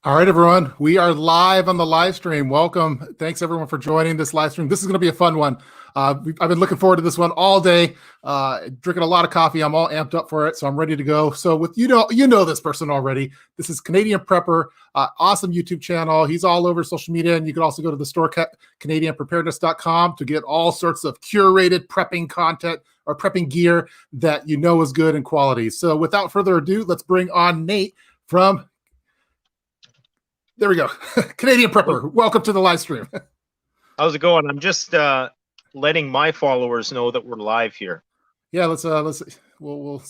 All right, everyone. We are live on the live stream. Welcome. Thanks, everyone, for joining this live stream. This is going to be a fun one. I've been looking forward to this one all day. Drinking a lot of coffee. I'm all amped up for it, so I'm ready to go. So, with you know this person already. This is Canadian Prepper. Awesome YouTube channel. He's all over social media, and you can also go to the store CanadianPreparedness.com to get all sorts of curated prepping content or prepping gear that you know is good and quality. So, without further ado, let's bring on Nate from. There we go. Canadian Prepper. Welcome to the live stream. How's it going? I'm just letting my followers know that we're live here. Yeah, we'll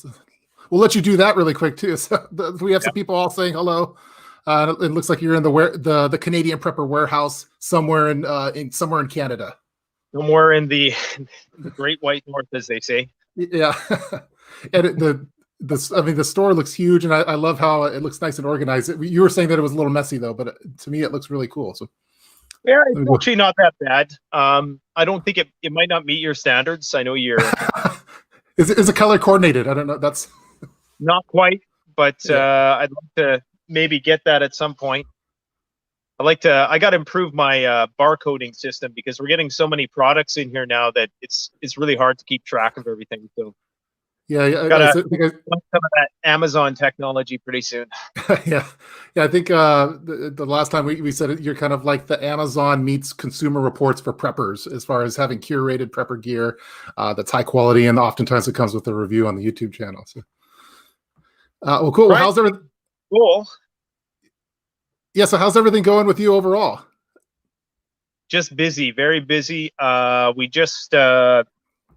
let you do that really quick too. So we have some people all saying hello. It looks like you're in the Canadian Prepper warehouse somewhere in Canada. Somewhere in the Great White North, as they say. Yeah, and the store looks huge, and I love how it looks nice and organized. You were saying that it was a little messy though, but to me it looks really cool. So yeah, it's actually not that bad. I don't think it might not meet your standards. I know you're. Is it color coordinated? I don't know. That's not quite, but yeah. I'd like to maybe get that at some point. I got to improve my barcoding system because we're getting so many products in here now that it's really hard to keep track of everything. So. Yeah, gotta some of that Amazon technology pretty soon. yeah. I think the last time we said you're kind of like the Amazon meets Consumer Reports for preppers, as far as having curated prepper gear that's high quality, and oftentimes it comes with a review on the YouTube channel. So, well, cool. Right. How's everything? Cool. Yeah. So, how's everything going with you overall? Just busy, very busy. We just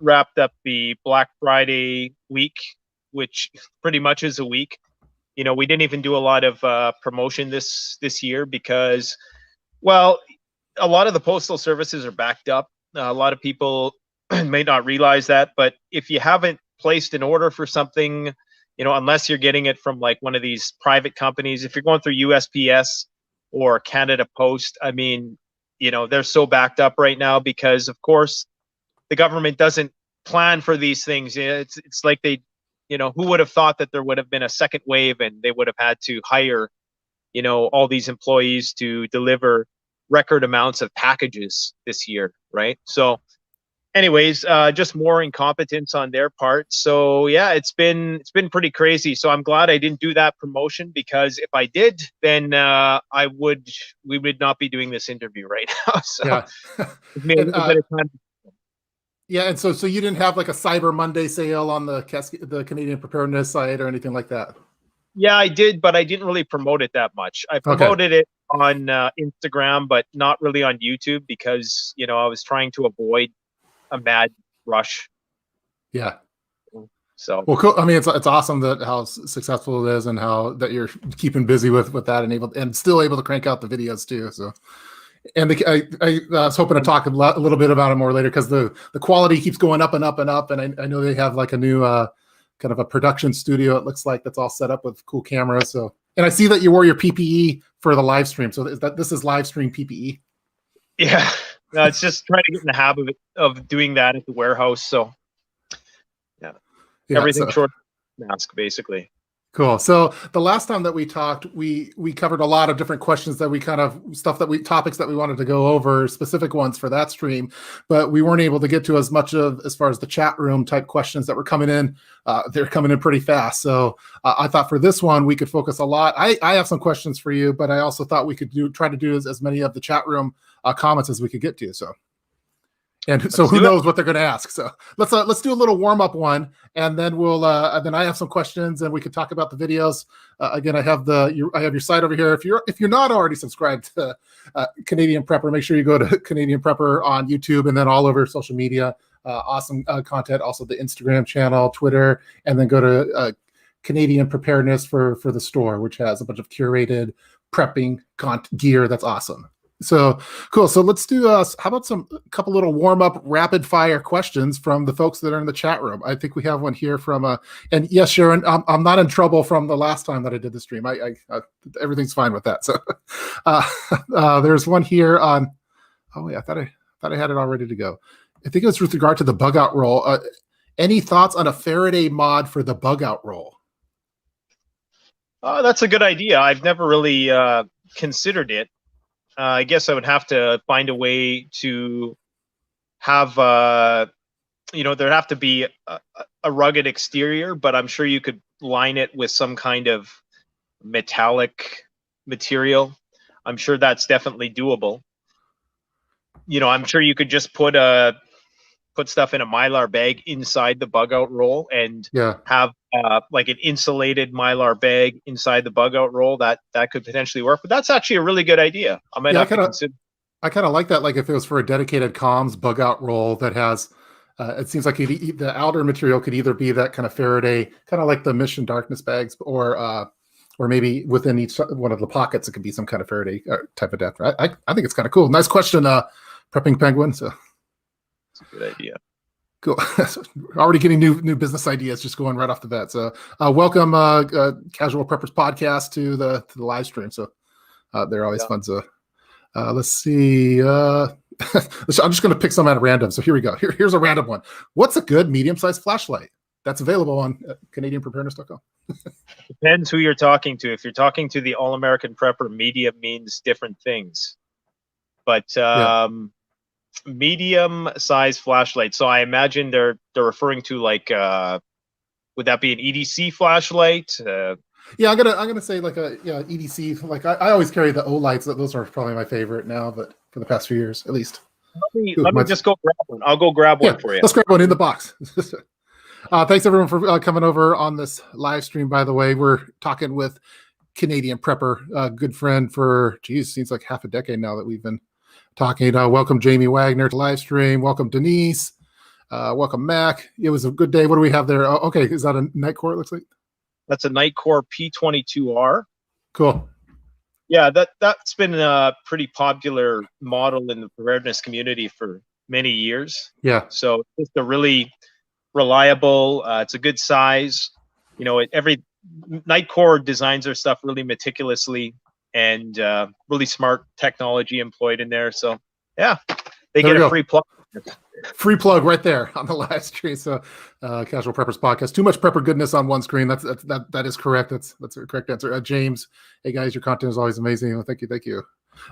wrapped up the Black Friday week, which pretty much is a week. You know, we didn't even do a lot of promotion this year because, well, a lot of the postal services are backed up. A lot of people may not realize that, but if you haven't placed an order for something, you know, unless you're getting it from like one of these private companies, if you're going through USPS or Canada Post, I mean, you know, they're so backed up right now because, of course, the government doesn't plan for these things. It's like they, you know, who would have thought that there would have been a second wave and they would have had to hire, you know, all these employees to deliver record amounts of packages this year, right? So anyways, just more incompetence on their part. So yeah, it's been pretty crazy. So I'm glad I didn't do that promotion, because if I did, then we would not be doing this interview right now. So yeah. It made a bit of time. Yeah, and so you didn't have like a Cyber Monday sale on the Canadian Preparedness site or anything like that? Yeah, I did, but I didn't really promote it that much. I promoted it on Instagram, but not really on YouTube because, you know, I was trying to avoid a mad rush. Yeah. So well, cool. I mean, it's awesome that how successful it is and how that you're keeping busy with that and still able to crank out the videos too. So. And I was hoping to talk a little bit about it more later because the quality keeps going up and up and up. And I know they have like a new kind of a production studio, it looks like, that's all set up with cool cameras. So, and I see that you wore your PPE for the live stream. So this is live stream PPE? Yeah, no, it's just trying to get in the habit of doing that at the warehouse. So yeah everything short mask, basically. Cool. So the last time that we talked, we covered a lot of different questions that topics that we wanted to go over, specific ones for that stream, but we weren't able to get to as much as far as the chat room type questions that were coming in. They're coming in pretty fast. So I thought for this one, we could focus a lot. I have some questions for you, but I also thought we could try to do as many of the chat room comments as we could get to. So. And so who knows what they're going to ask. So let's do a little warm up one, and then then I have some questions, and we could talk about the videos. Again, I have your site over here. If you're not already subscribed to Canadian Prepper, make sure you go to Canadian Prepper on YouTube and then all over social media. Awesome content. Also the Instagram channel, Twitter, and then go to Canadian Preparedness for the store, which has a bunch of curated prepping gear. That's awesome. So cool. So let's do how about a couple little warm up rapid fire questions from the folks that are in the chat room. I think we have one here from and yes, Sharon, I'm not in trouble from the last time that I did the stream. I everything's fine with that. So there's one here on. Oh wait, I thought I had it all ready to go. I think it was with regard to the bug out roll. Any thoughts on a Faraday mod for the bug out roll? That's a good idea. I've never really considered it. I guess I would have to find a way to have, there'd have to be a rugged exterior, but I'm sure you could line it with some kind of metallic material. I'm sure that's definitely doable. I'm sure you could just put stuff in a Mylar bag inside the bug out roll and have like an insulated Mylar bag inside the bug out roll. That could potentially work, but that's actually a really good idea. I might have to consider. I kind of like that. Like if it was for a dedicated comms bug out roll that has, it seems like the outer material could either be that kind of Faraday, kind of like the Mission Darkness bags, or maybe within each one of the pockets, it could be some kind of Faraday type adapter. I think it's kind of cool. Nice question, Prepping Penguin. So it's a good idea. Cool. Already getting new business ideas just going right off the bat. So welcome Casual Preppers Podcast to the live stream. So they're always fun. So let's see. I'm just going to pick some at random. So here we go. Here's a random one. What's a good medium-sized flashlight? That's available on CanadianPreparedness.com. Depends who you're talking to. If you're talking to the All-American Prepper, medium means different things. But medium-sized flashlight. So I imagine they're referring to like, would that be an EDC flashlight? Yeah, I'm gonna say like a EDC. Like I always carry the O lights. Those are probably my favorite now, but for the past few years at least. Let me just go grab one. I'll go grab one for you. Let's grab one in the box. Thanks everyone for coming over on this live stream. By the way, we're talking with Canadian Prepper, a good friend for seems like half a decade now that we've been talking. Welcome Jamie Wagner to live stream. Welcome Denise. Welcome Mac. It was a good day. What do we have there? Okay, is that a Nightcore? It looks like that's a Nightcore P22R. Cool. Yeah, that's been a pretty popular model in the preparedness community for many years. Yeah. So it's a really reliable. It's a good size. Every Nightcore designs their stuff really meticulously, and really smart technology employed in there. So yeah, they get a free plug. Free plug right there on the live stream. So Casual Preppers Podcast. Too much prepper goodness on one screen. That is correct. That's a correct answer. James, hey guys, your content is always amazing. Well, thank you.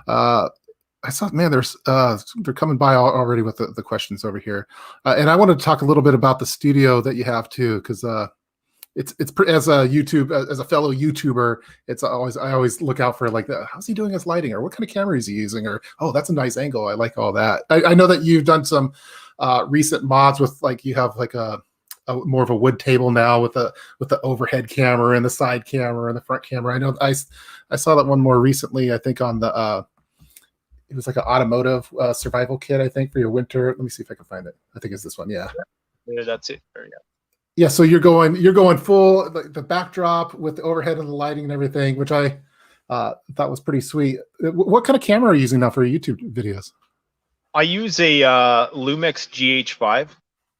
I saw, man, they're coming by already with the questions over here. And I wanted to talk a little bit about the studio that you have too, because it's as a fellow YouTuber, I always look out for like how's he doing his lighting, or what kind of camera is he using, or that's a nice angle. I like all that. I know that you've done some recent mods with like you have like a more of a wood table now with the overhead camera and the side camera and the front camera. I know I saw that one more recently. I think on the it was like an automotive survival kit, I think, for your winter. Let me see if I can find it. I think it's this one. Yeah, that's it. There you go. Yeah, so you're going full the backdrop with the overhead and the lighting and everything, which I thought was pretty sweet. What kind of camera are you using now for your YouTube videos? I use a Lumix GH5.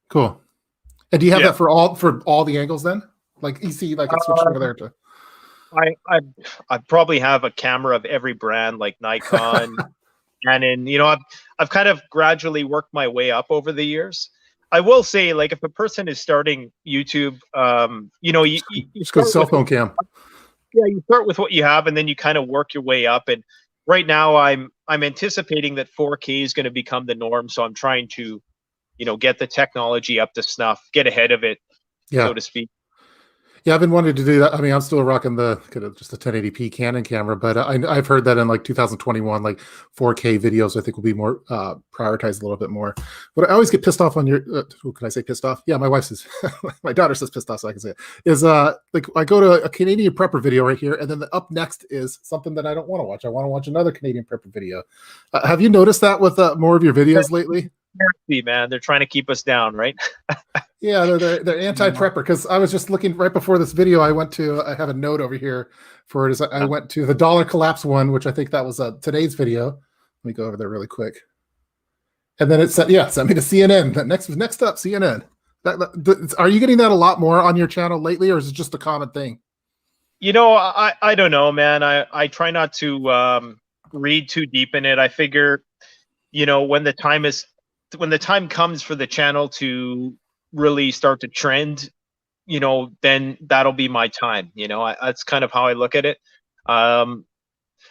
Cool. And do you have that for all the angles then? Like you see, like it's switching over there to. I probably have a camera of every brand, like Nikon, Canon. I've kind of gradually worked my way up over the years. I will say, like, if a person is starting YouTube, you just go cell phone cam. Yeah, you start with what you have, and then you kind of work your way up. And right now, I'm anticipating that 4K is going to become the norm. So I'm trying to, get the technology up to snuff, get ahead of it, so to speak. Yeah, I've been wanting to do that. I mean, I'm still rocking just a 1080p Canon camera, but I've heard that in like 2021, like 4K videos, I think will be more prioritized a little bit more. But I always get pissed off on your. Can I say pissed off? Yeah, my wife says, my daughter says pissed off, so I can say it. Is like I go to a Canadian Prepper video right here, and then up next is something that I don't want to watch. I want to watch another Canadian Prepper video. Have you noticed that with more of your videos lately? Man, they're trying to keep us down, right? Yeah, they're anti-prepper, because I was just looking right before this video. I have a note over here for it. I went to the dollar collapse one, which I think that was today's video. Let me go over there really quick. And then it sent me to CNN. Next up, CNN. Are you getting that a lot more on your channel lately, or is it just a common thing? I don't know, man. I try not to read too deep in it. I figure, when the time comes for the channel to really start to trend, then that'll be my time. That's kind of how I look at it.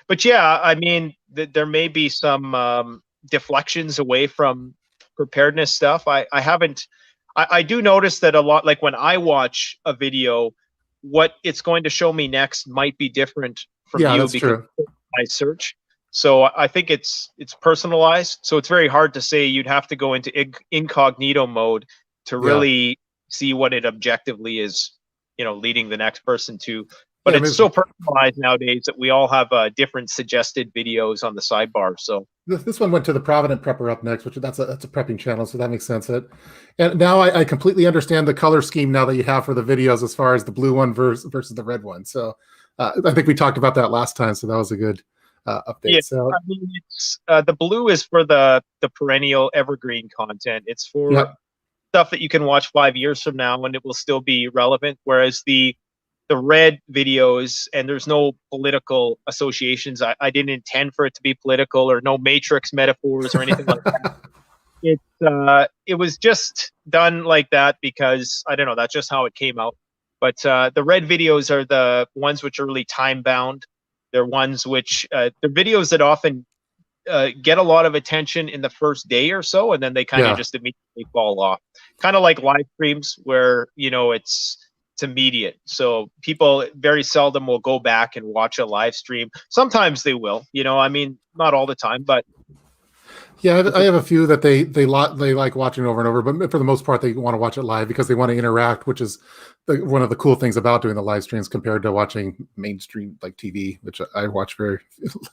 But yeah, I mean, there may be some deflections away from preparedness stuff. I haven't. I do notice that a lot. Like when I watch a video, what it's going to show me next might be different from Yeah, you that's because true. I search. So I think it's personalized. So it's very hard to say. You'd have to go into incognito mode to Yeah. really see what it objectively is, leading the next person to. But Yeah, I it's mean, so personalized nowadays that we all have different suggested videos on the sidebar. So this one went to the Provident Prepper up next, which that's a prepping channel, so that makes sense. And now I completely understand the color scheme now that you have for the videos as far as the blue one versus the red one. So I think we talked about that last time, so that was a good update. yeah, So I mean, it's the blue is for the perennial evergreen content. It's for yeah, stuff that you can watch 5 years from now and it will still be relevant. Whereas the red videos, and there's no political associations. I didn't intend for it to be political or no matrix metaphors or anything like that. It was just done like that because I don't know, that's just how it came out. But the red videos are the ones which are really time bound. They're ones which they're videos that often get a lot of attention in the first day or so, and then they kind of yeah. just immediately fall off. Kind of like live streams where it's immediate. So people very seldom will go back and watch a live stream. Sometimes they will, I mean, not all the time, but Yeah, I have a few that they like watching over and over, but for the most part, they want to watch it live because they want to interact, which is one of the cool things about doing the live streams compared to watching mainstream like TV, which I watch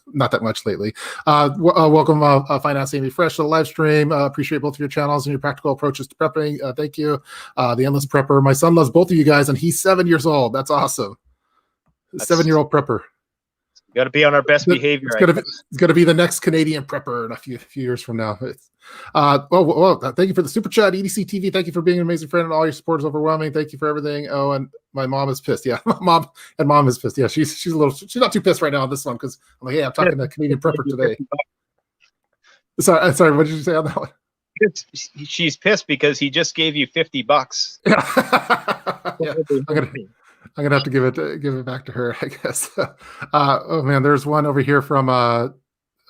not that much lately. Welcome, Finance Amy Fresh to the live stream. Appreciate both of your channels and your practical approaches to prepping. Thank you. The Endless Prepper. My son loves both of you guys, and he's 7 years old. That's awesome. 7-year-old prepper. Got to be on our best behavior. It's going to be the next Canadian prepper in a few years from now. Thank you for the super chat, EDC TV. Thank you for being an amazing friend, and all your support is overwhelming. Thank you for everything. Oh, and my mom is pissed. Yeah, mom is pissed. Yeah, she's not too pissed right now on this one because I'm like, hey, I'm talking to Canadian prepper today. Sorry, what did you say on that one? She's pissed because he just gave you $50. Yeah, I'm gonna have to give it back to her, I guess. Oh man, there's one over here from a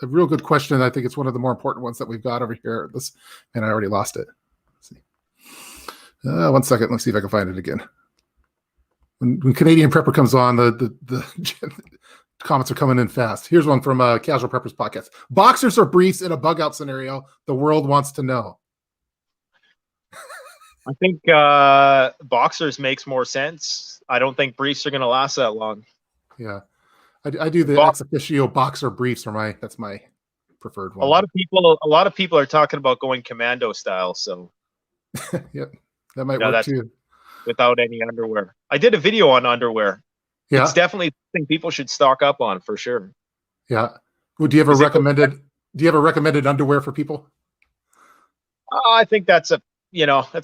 real good question. I think it's one of the more important ones that we've got over here. I already lost it. Let's see. 1 second. Let's see if I can find it again. When Canadian Prepper comes on, the comments are coming in fast. Here's one from Casual Preppers Podcast. Boxers or briefs in a bug out scenario? The world wants to know. I think boxers makes more sense. I don't think briefs are going to last that long. Yeah, I do the ex officio boxer briefs that's my preferred one. A lot of people are talking about going commando style. So, yep, that might work too. Without any underwear. I did a video on underwear. Yeah, it's definitely something people should stock up on for sure. Yeah. Well, do you have a recommended underwear for people? I think that's a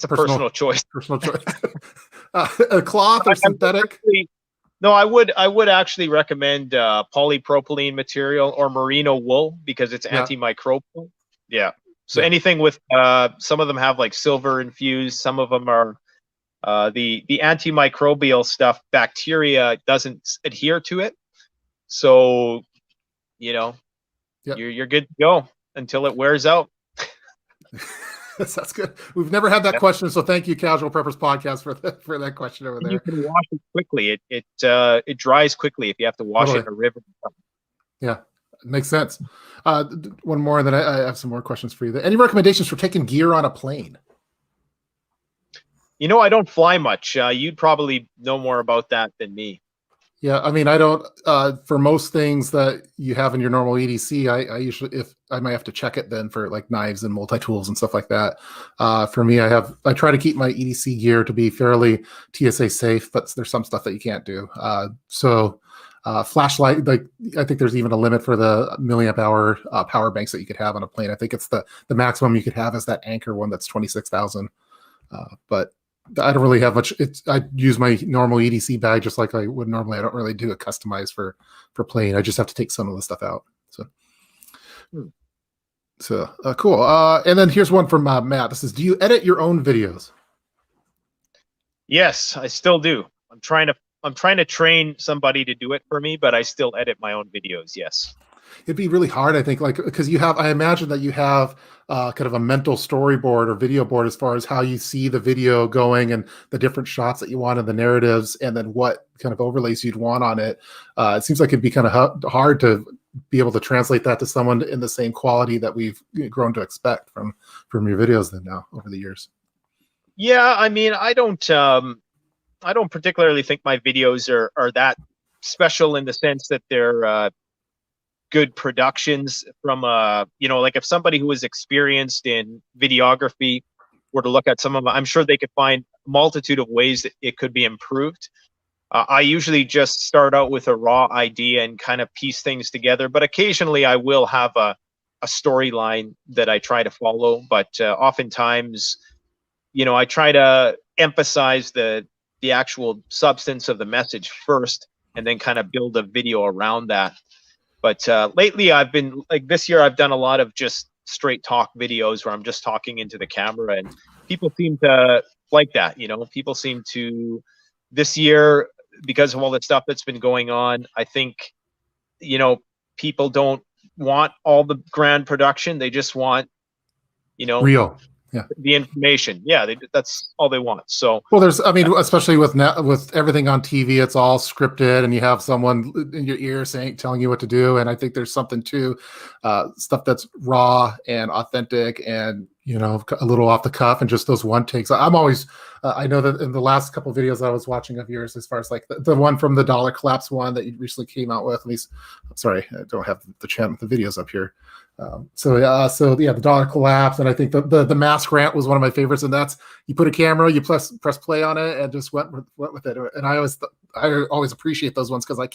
personal choice. Personal choice. A cloth or synthetic? No, I would actually recommend polypropylene material or merino wool because it's antimicrobial. Yeah. So anything with some of them have like silver infused. Some of them are the antimicrobial stuff. Bacteria doesn't adhere to it, so you're good to go until it wears out. That's good. We've never had that question, so thank you, Casual Preppers Podcast, for that question over there. You can wash it quickly. It dries quickly if you have to wash it in a river. Yeah, it makes sense. One more, and then I have some more questions for you. Any recommendations for taking gear on a plane? I don't fly much. You'd probably know more about that than me. Yeah, I mean, I don't. For most things that you have in your normal EDC, I usually, if I might have to check it then for like knives and multi tools and stuff like that. For me, I try to keep my EDC gear to be fairly TSA safe, but there's some stuff that you can't do. Flashlight, like I think there's even a limit for the milliamp hour power banks that you could have on a plane. I think it's the maximum you could have is that Anchor one that's 26,000. But I don't really have much. I use my normal EDC bag just like I would normally. I don't really do it customized for plane. I just have to take some of the stuff out. So cool. And then here's one from Matt. This is: do you edit your own videos? Yes, I still do. I'm trying to I'm trying to train somebody to do it for me, but I still edit my own videos. Yes. It'd be really hard, I think, like because I imagine that you have kind of a mental storyboard or video board as far as how you see the video going and the different shots that you want in the narratives, and then what kind of overlays you'd want on it. It seems like it'd be kind of hard to be able to translate that to someone in the same quality that we've grown to expect from your videos then now over the years. Yeah, I mean, I don't particularly think my videos are that special in the sense that they're good productions from like if somebody who is experienced in videography were to look at some of them, I'm sure they could find a multitude of ways that it could be improved. I usually just start out with a raw idea and kind of piece things together, but occasionally I will have a storyline that I try to follow. But oftentimes, I try to emphasize the actual substance of the message first, and then kind of build a video around that. But lately, I've been like this year, I've done a lot of just straight talk videos where I'm just talking into the camera, and people seem to like that. People seem to this year, because of all the stuff that's been going on. I think, people don't want all the grand production. They just want, Real. Yeah. the information. Yeah, that's all they want. So, well, especially with everything on TV, it's all scripted, and you have someone in your ear telling you what to do. And I think there's something to stuff that's raw and authentic, and a little off the cuff, and just those one takes. I'm always, I know that in the last couple of videos I was watching of yours, as far as like the one from the dollar collapse one that you recently came out with, at least, sorry, I don't have the videos up here. So the dollar collapse, and I think the mask rant was one of my favorites, and that's you put a camera, you press play on it, and just went with it. And I always appreciate those ones because I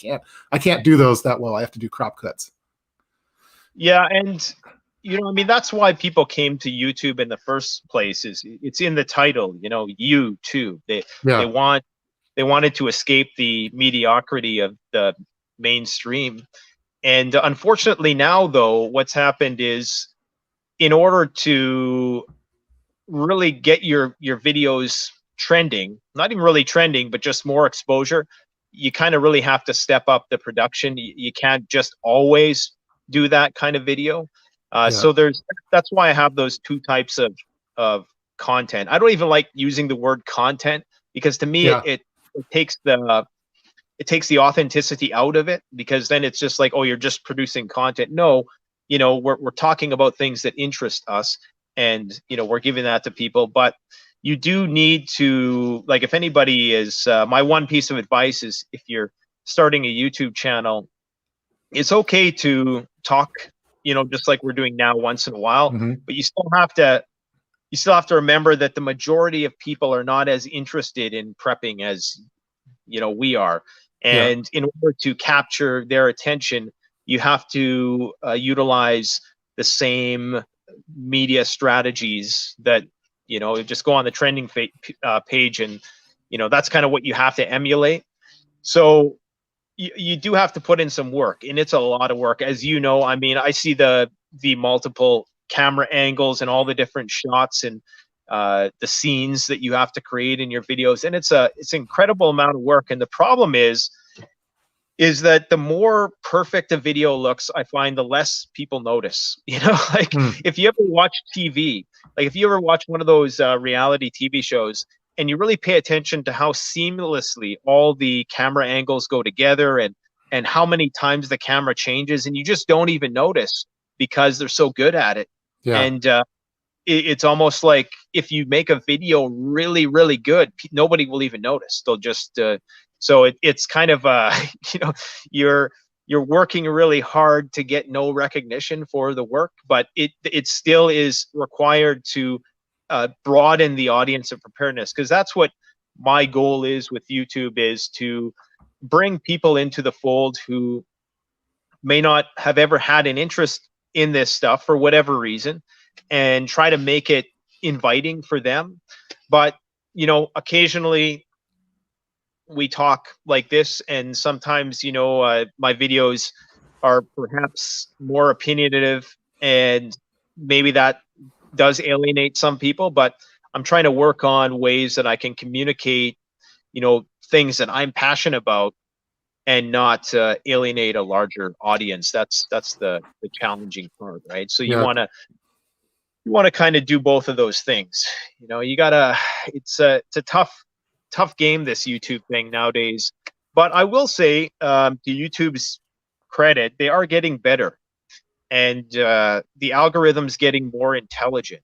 can't do those that well. I have to do crop cuts. Yeah, and that's why people came to YouTube in the first place. Is it's in the title, YouTube. They wanted to escape the mediocrity of the mainstream. And unfortunately now, though, what's happened is, in order to really get your videos trending, not even really trending, but just more exposure, you kind of really have to step up the production. You can't just always do that kind of video. So that's why I have those two types of content. I don't even like using the word content, because to me it takes the authenticity out of it, because then it's just like, oh, you're just producing content. No, we're talking about things that interest us, and we're giving that to people. But you do need to, like, if anybody is my one piece of advice is, if you're starting a YouTube channel, it's okay to talk, just like we're doing now, once in a while. Mm-hmm. But you still have to remember that the majority of people are not as interested in prepping as we are. And in order to capture their attention, you have to utilize the same media strategies that, just go on the trending page, and, that's kind of what you have to emulate. So you do have to put in some work, and it's a lot of work. As you know, I mean, I see the multiple camera angles and all the different shots and the scenes that you have to create in your videos, and it's an incredible amount of work. And the problem is that the more perfect a video looks, I find the less people notice. If you ever watch TV, like if you ever watch one of those reality TV shows, and you really pay attention to how seamlessly all the camera angles go together, and how many times the camera changes, and you just don't even notice because they're so good at it. And it's almost like if you make a video really, really good, nobody will even notice. They'll just so it's kind of you're working really hard to get no recognition for the work, but it still is required to broaden the audience of preparedness, because that's what my goal is with YouTube, is to bring people into the fold who may not have ever had an interest in this stuff for whatever reason, and try to make it inviting for them. But occasionally we talk like this, and sometimes my videos are perhaps more opinionative, and maybe that does alienate some people. But I'm trying to work on ways that I can communicate things that I'm passionate about and not alienate a larger audience. That's the challenging part, right? So you Yeah. want to kind of do both of those things. You gotta. It's a tough game, this YouTube thing nowadays. But I will say, to YouTube's credit, they are getting better, and the algorithm's getting more intelligent.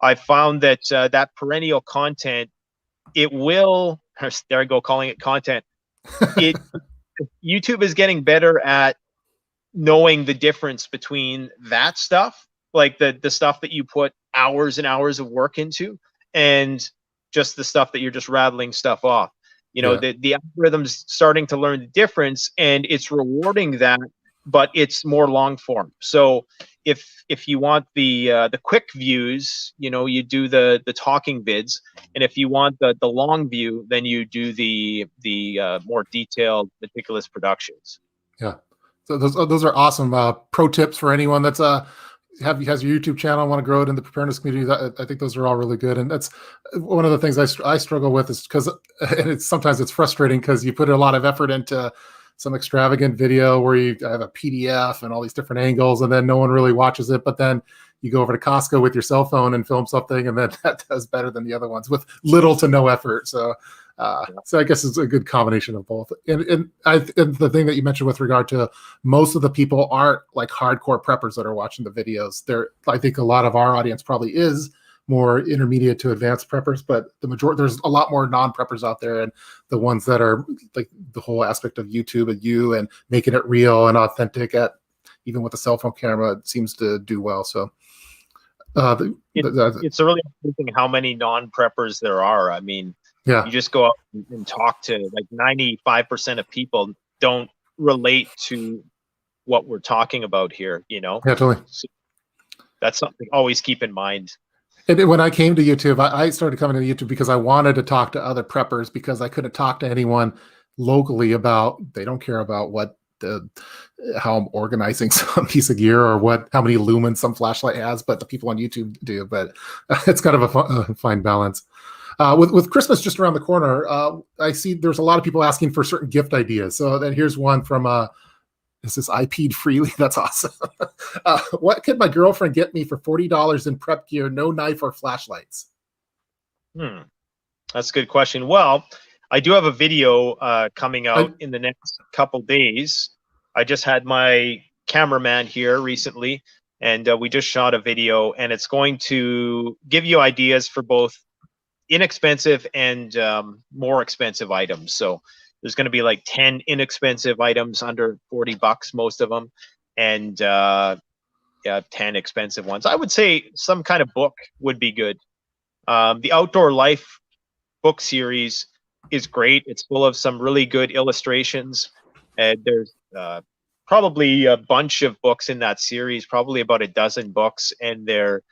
I found that that perennial content, it will. There I go, calling it content. It YouTube is getting better at knowing the difference between that stuff, like the stuff that you put hours and hours of work into, and just the stuff that you're just rattling stuff off. Yeah. The algorithm's starting to learn the difference, and it's rewarding that, but it's more long form. So if you want the quick views, you do the talking vids, and if you want the long view, then you do the more detailed, meticulous productions. Yeah. So those are awesome pro tips for anyone that's has your YouTube channel and want to grow it in the preparedness community. I think those are all really good, and that's one of the things I struggle with, is because sometimes it's frustrating because you put a lot of effort into some extravagant video where you have a PDF and all these different angles, and then no one really watches it. But then you go over to Costco with your cell phone and film something, and then that does better than the other ones with little to no effort. So I guess it's a good combination of both. And the thing that you mentioned with regard to most of the people aren't like hardcore preppers that are watching the videos. I think a lot of our audience probably is more intermediate to advanced preppers, but there's a lot more non-preppers out there, and the ones that are like the whole aspect of YouTube and making it real and authentic even with a cell phone camera, it seems to do well. So it's really amazing how many non-preppers there are. I mean, yeah, you just go out and talk to, like, 95% of people don't relate to what we're talking about here, Yeah, totally. So that's something always keep in mind. And when I came to YouTube, I started coming to YouTube because I wanted to talk to other preppers, because I couldn't talk to anyone locally they don't care about how I'm organizing some piece of gear or how many lumens some flashlight has, but the people on YouTube do. But it's kind of a fine balance. With Christmas just around the corner, I see there's a lot of people asking for certain gift ideas. So then here's one from this is IP'd freely. That's awesome. What could my girlfriend get me for $40 in prep gear, no knife or flashlights? That's a good question. Well, I do have a video coming out in the next couple days. I just had my cameraman here recently, and we just shot a video, and it's going to give you ideas for both inexpensive and more expensive items. So there's going to be like 10 inexpensive items under $40, most of them, and 10 expensive ones. I would say some kind of book would be good. The Outdoor Life book series is great. It's full of some really good illustrations. There's probably a bunch of books in that series, probably about a dozen books, and they're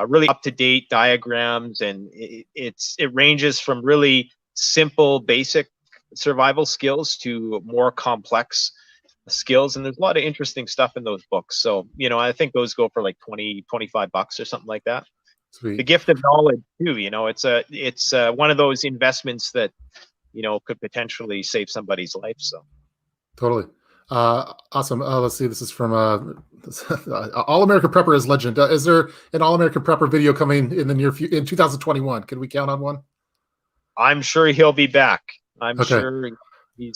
really up-to-date diagrams, and it ranges from really simple, basic survival skills to more complex skills, and there's a lot of interesting stuff in those books. So I think those go for like $20-25 or something like that. Sweet. The gift of knowledge too, it's one of those investments that could potentially save somebody's life. So totally. Awesome. Let's see. This is from All American Prepper is legend. Is there an All American Prepper video coming in the near future in 2021? Can we count on one? I'm sure he'll be back. I'm sure.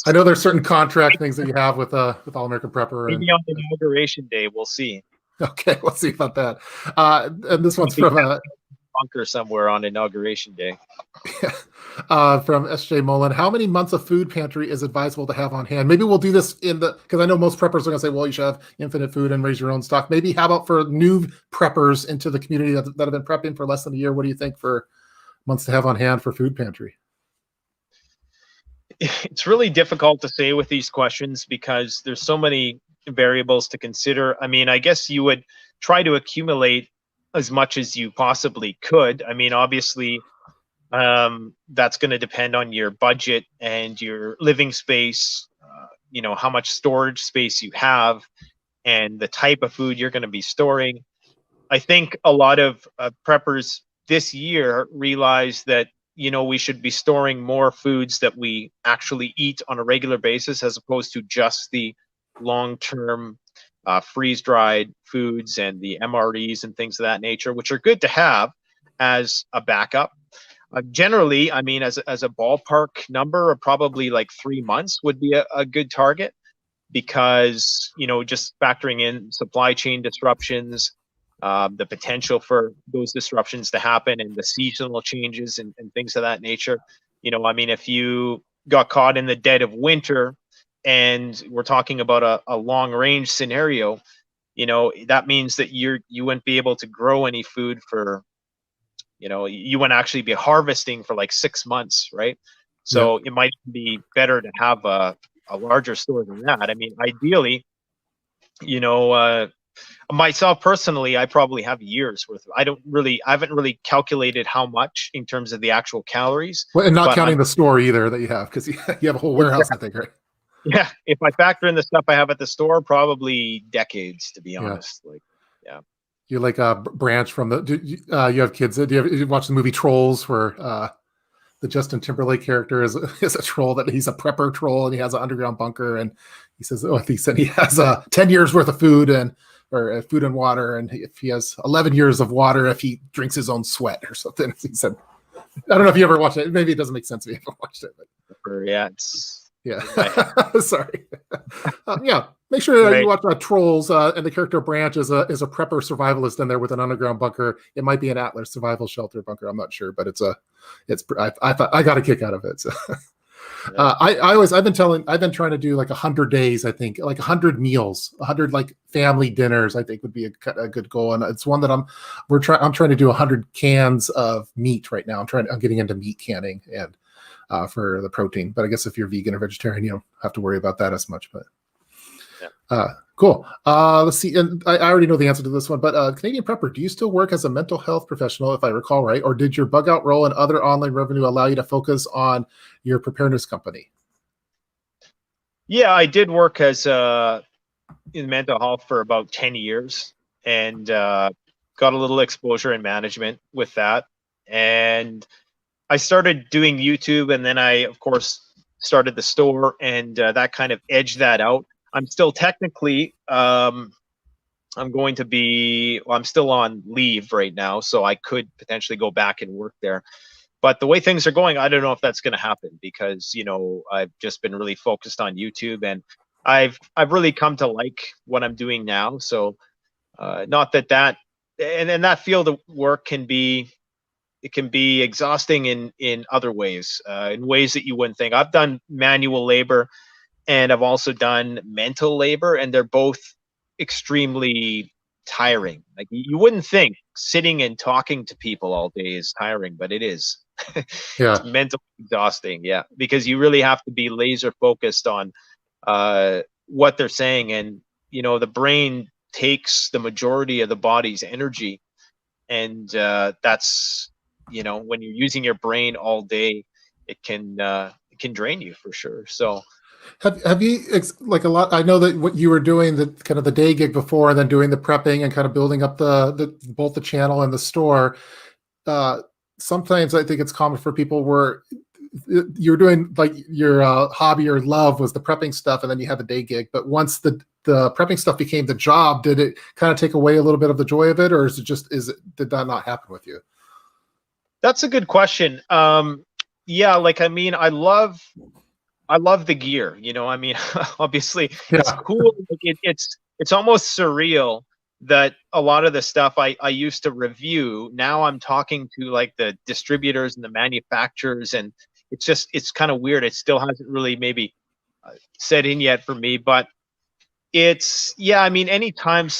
I know there's certain contract things that you have with All American Prepper. Maybe on inauguration day, we'll see. Okay, we'll see about that. And this one's from bunker somewhere on inauguration day. From SJ Mullen. How many months of food pantry is advisable to have on hand? Maybe we'll do this because I know most preppers are going to say, well, you should have infinite food and raise your own stock. Maybe how about for new preppers into the community that have been prepping for less than a year? What do you think for months to have on hand for food pantry? It's really difficult to say with these questions because there's so many variables to consider. I mean, I guess you would try to accumulate as much as you possibly could. I mean, obviously, that's going to depend on your budget and your living space, how much storage space you have, and the type of food you're going to be storing. I think a lot of preppers this year realize that we should be storing more foods that we actually eat on a regular basis, as opposed to just the long-term freeze-dried foods and the MREs and things of that nature, which are good to have as a backup. Generally, I mean, as a ballpark number, probably like 3 months would be a good target, because just factoring in supply chain disruptions, the potential for those disruptions to happen, and the seasonal changes and things of that nature. I mean, if you got caught in the dead of winter, and we're talking about a long range scenario, that means that you wouldn't be able to grow any food for, you wouldn't actually be harvesting for like 6 months, right? So it might be better to have a larger store than that. I mean, ideally, myself personally, I probably have years worth. I haven't really calculated how much in terms of the actual calories. Well, and not counting the store either that you have, because you have a whole warehouse, I think, right? Yeah, if I factor in the stuff I have at the store, probably decades, to be honest. Like, yeah. You're like a branch from you have kids. Do you watch the movie Trolls, where the Justin Timberlake character is a troll, that he's a prepper troll, and he has an underground bunker, and he says, he said he has 10 years worth of food and water, and if he has 11 years of water if he drinks his own sweat or something. He said, I don't know if you ever watched it. Maybe it doesn't make sense if you haven't watched it. But yeah. Sorry. Make sure that you watch Trolls, and the character Branch is a prepper survivalist in there with an underground bunker. It might be an Atlas survival shelter bunker. I'm not sure, but I thought I got a kick out of it. So. I've been trying to do like 100 days. I think like 100 meals, 100 like family dinners, I think would be a good goal. And it's one that I'm trying to do 100 cans of meat right now. I'm getting into meat canning and for the protein, but I guess if you're vegan or vegetarian, you don't have to worry about that as much, but cool. Let's see. And I already know the answer to this one, but Canadian Prepper, do you still work as a mental health professional, if I recall right, or did your bug out role and other online revenue allow you to focus on your preparedness company? Yeah, I did work as in mental health for about 10 years, and got a little exposure in management with that. And I started doing YouTube, and then I, of course, started the store, and that kind of edged that out. I'm still technically, I'm still on leave right now, so I could potentially go back and work there. But the way things are going, I don't know if that's going to happen, because, I've just been really focused on YouTube, and I've really come to like what I'm doing now. So not that and that field of work can be exhausting in other ways, in ways that you wouldn't think. I've done manual labor, and I've also done mental labor, and they're both extremely tiring. Like, you wouldn't think sitting and talking to people all day is tiring, but it is. It's mentally exhausting, because you really have to be laser focused on what they're saying, and the brain takes the majority of the body's energy, and that's when you're using your brain all day, it can drain you for sure. So have you like a lot? I know that what you were doing, the kind of the day gig before, and then doing the prepping and kind of building up the both the channel and the store. Sometimes I think it's common for people where you're doing like your hobby or love was the prepping stuff, and then you had the day gig. But once the prepping stuff became the job, did it kind of take away a little bit of the joy of it, or did that not happen with you? That's a good question. Like, I mean, I love the gear, I mean, obviously it's cool. Like, it's almost surreal that a lot of the stuff I used to review, now I'm talking to like the distributors and the manufacturers, and it's kind of weird. It still hasn't really maybe set in yet for me, but I mean, anytime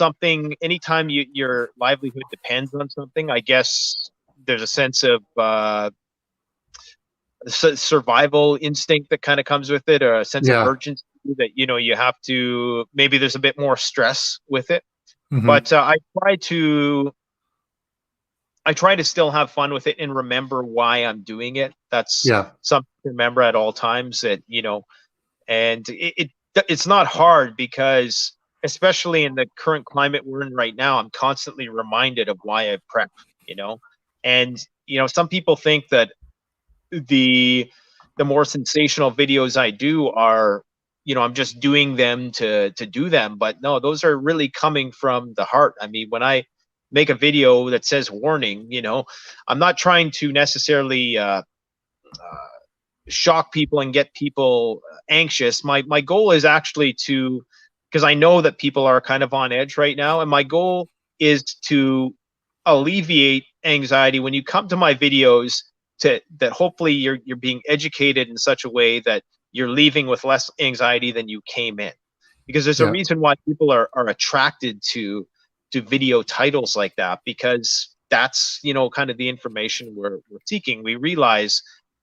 your livelihood depends on something, I guess there's a sense of survival instinct that kind of comes with it, or a sense of urgency that you have to, maybe there's a bit more stress with it. Mm-hmm. But I try to still have fun with it and remember why I'm doing it. That's something to remember at all times, that and it's not hard, because especially in the current climate we're in right now, I'm constantly reminded of why I prep, and some people think that the more sensational videos I do are, you know, I'm just doing them to do them. But no, those are really coming from the heart. I mean, when I make a video that says warning, you know, I'm not trying to necessarily shock people and get people anxious. My goal is actually to, because I know that people are kind of on edge right now, and my goal is to alleviate anxiety when you come to my videos, to that hopefully you're being educated in such a way that you're leaving with less anxiety than you came in, because there's a reason why people are attracted to video titles like that, because that's, you know, kind of the information we're seeking. We realize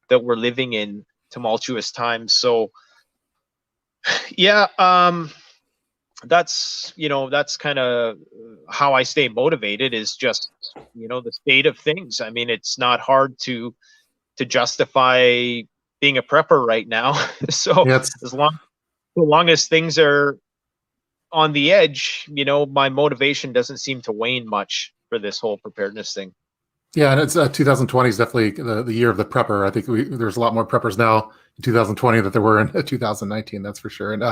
that we're living in tumultuous times. So yeah, that's, you know, that's kind of how I stay motivated, is just, you know, the state of things. I mean, it's not hard to justify being a prepper right now. So as long as things are on the edge, you know, my motivation doesn't seem to wane much for this whole preparedness thing. Yeah, and it's 2020 is definitely the year of the prepper. I think there's a lot more preppers now in 2020 that there were in 2019. That's for sure. And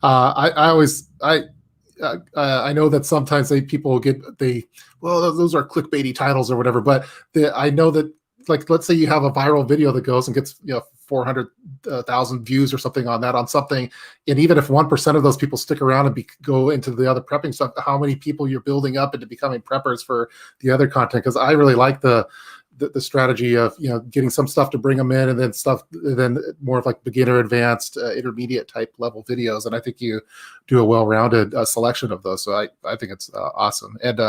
I know that sometimes people well, those are clickbaity titles or whatever. But I know that, like, let's say you have a viral video that goes and gets 400,000 views or something on something, and even if 1% of those people stick around and go into the other prepping stuff, how many people you're building up into becoming preppers for the other content? Because I really like the strategy of, you know, getting some stuff to bring them in, and then more of like beginner, advanced, intermediate type level videos. And I think you do a well-rounded selection of those. So I think it's awesome. And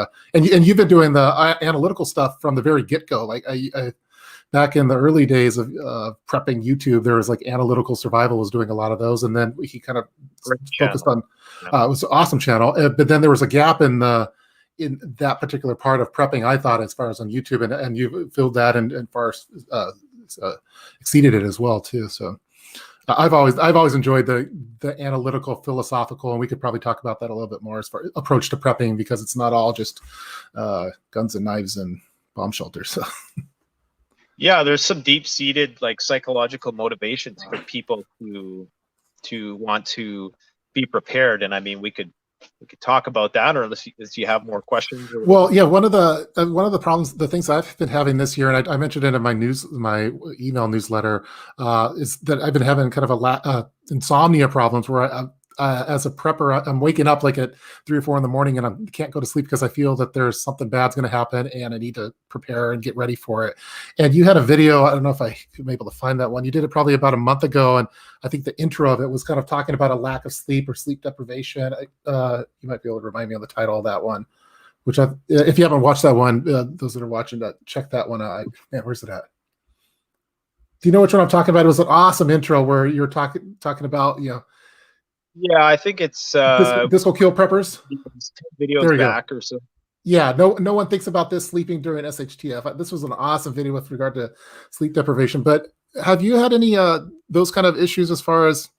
you've been doing the analytical stuff from the very get-go. Like I back in the early days of prepping YouTube, there was like Analytical Survival was doing a lot of those, and then he kind of focused on it was an awesome channel. But then there was a gap in that particular part of prepping, I thought, as far as on YouTube, and you filled that and far exceeded it as well too. So I've always enjoyed the analytical, philosophical, and we could probably talk about that a little bit more as far as approach to prepping, because it's not all just guns and knives and bomb shelters. So. Yeah, there's some deep-seated, like, psychological motivations for people to want to be prepared. And I mean, we could talk about that, or unless you have more questions. Well, yeah, one of the problems, the things I've been having this year, and I mentioned it in my email newsletter, is that I've been having kind of a insomnia problems where as a prepper, I'm waking up like at 3 or 4 in the morning, and I can't go to sleep because I feel that there's something bad's going to happen, and I need to prepare and get ready for it. And you had a video, I don't know if I am able to find that one. You did it probably about a month ago, and I think the intro of it was kind of talking about a lack of sleep or sleep deprivation. You might be able to remind me of the title of that one, which if you haven't watched that one, those that are watching, check that one out. Man, where's it at? Do you know which one I'm talking about? It was an awesome intro where you were talking about, you know. Yeah, I think it's This will kill preppers. Videos back or so. Yeah, no one thinks about this sleeping during SHTF. This was an awesome video with regard to sleep deprivation. But have you had any those kind of issues as far as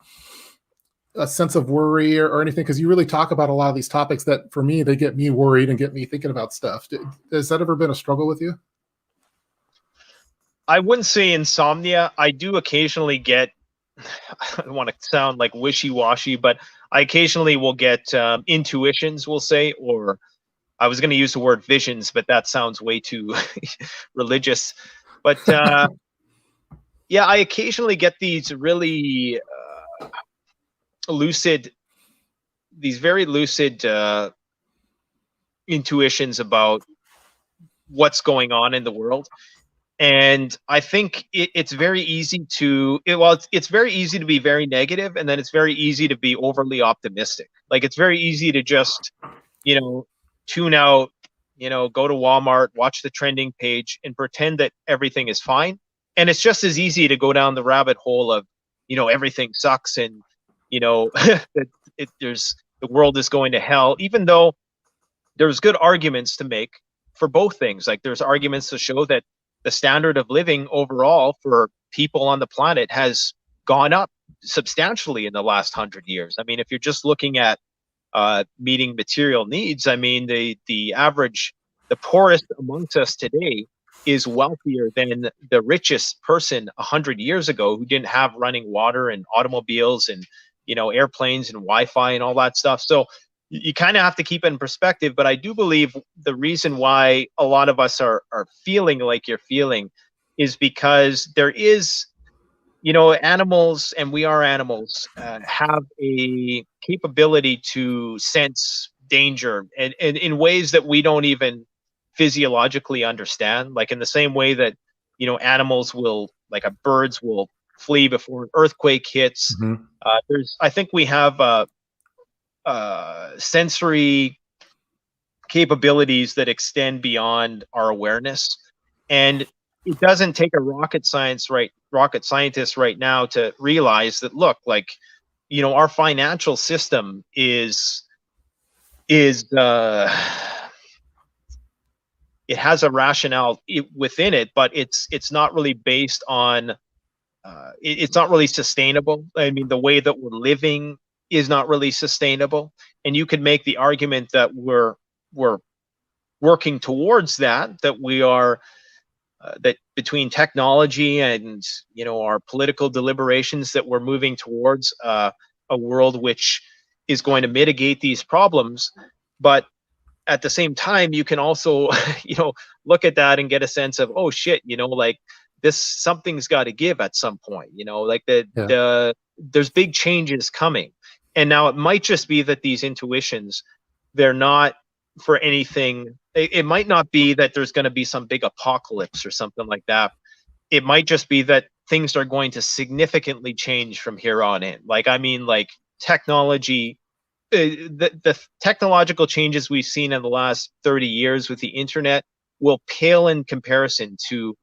a sense of worry or anything? Because you really talk about a lot of these topics that, for me, they get me worried and get me thinking about stuff. Has that ever been a struggle with you? I wouldn't say insomnia. I do occasionally get, I don't want to sound like wishy-washy, but I occasionally will get intuitions, we'll say, or I was going to use the word visions, but that sounds way too religious. But yeah, I occasionally get these really very lucid intuitions about what's going on in the world. And I think it's very easy it's very easy to be very negative, and then it's very easy to be overly optimistic. Like, it's very easy to just, you know, tune out, you know, go to Walmart, watch the trending page, and pretend that everything is fine. And it's just as easy to go down the rabbit hole of, you know, everything sucks, and, you know, the world is going to hell, even though there's good arguments to make for both things. Like, there's arguments to show that the standard of living overall for people on the planet has gone up substantially in the last 100 years. I mean, if you're just looking at meeting material needs, I mean, the poorest amongst us today is wealthier than the richest person 100 years ago who didn't have running water and automobiles and airplanes and Wi-Fi and all that stuff. So you kind of have to keep it in perspective. But I do believe the reason why a lot of us are feeling like you're feeling is because there is, animals, and we are animals, have a capability to sense danger and in ways that we don't even physiologically understand. Like in the same way that, animals will, like birds will flee before an earthquake hits. Mm-hmm. I think we have sensory capabilities that extend beyond our awareness. And it doesn't take a rocket scientist right now to realize that, look, like, our financial system is it has a rationale within it, but it's not really based on it's not really sustainable. I mean, the way that we're living is not really sustainable. And you could make the argument that we're working towards that we are that between technology and our political deliberations, that we're moving towards a world which is going to mitigate these problems. But at the same time, you can also look at that and get a sense of, oh shit, like something's got to give at some point. Like there's big changes coming. And now it might just be that these intuitions, they're not for anything. It might not be that there's going to be some big apocalypse or something like that. It might just be that things are going to significantly change from here on in. Like, I mean, like technology, the technological changes we've seen in the last 30 years with the internet will pale in comparison to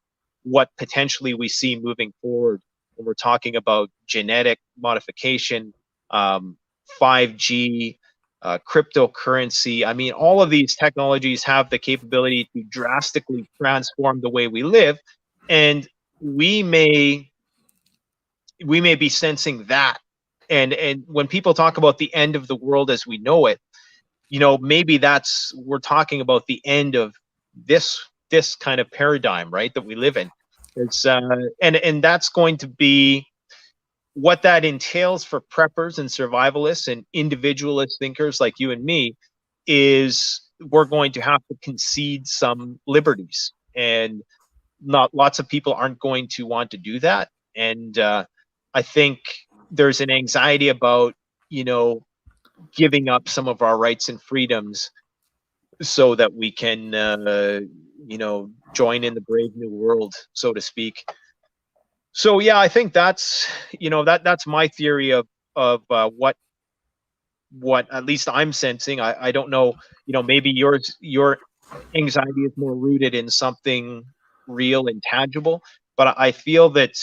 what potentially we see moving forward when we're talking about genetic modification, 5G, cryptocurrency. I mean, all of these technologies have the capability to drastically transform the way we live, and we may be sensing that. And when people talk about the end of the world as we know it, maybe we're talking about the end of this kind of paradigm, right, that we live in. It's and that's going to be what that entails for preppers and survivalists and individualist thinkers like you and me. Is we're going to have to concede some liberties, and not lots of people aren't going to want to do that. And I think there's an anxiety about giving up some of our rights and freedoms so that we can join in the brave new world, so to speak. So yeah, I think that's that's my theory of what at least I'm sensing. I don't know, maybe your anxiety is more rooted in something real and tangible, but I feel that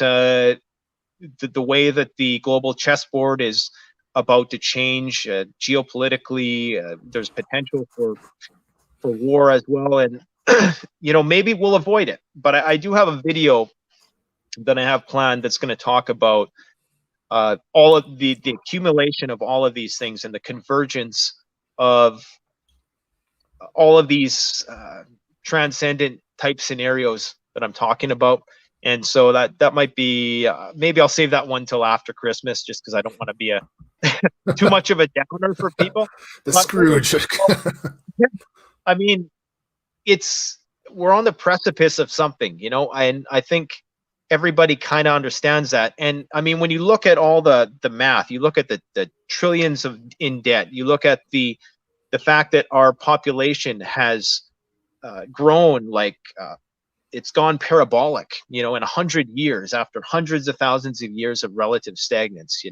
the way that the global chessboard is about to change geopolitically, there's potential for war as well, and maybe we'll avoid it. But I do have a video that I have planned that's going to talk about all of the accumulation of all of these things and the convergence of all of these transcendent type scenarios that I'm talking about. And so that might be maybe I'll save that one till after Christmas, just because I don't want to be a too much of a downer for people. The Scrooge. I mean, we're on the precipice of something, and I think everybody kind of understands that. And I mean, when you look at all the math, you look at the trillions in debt, you look at the fact that our population has grown like it's gone parabolic, in 100 years after hundreds of thousands of years of relative stagnance,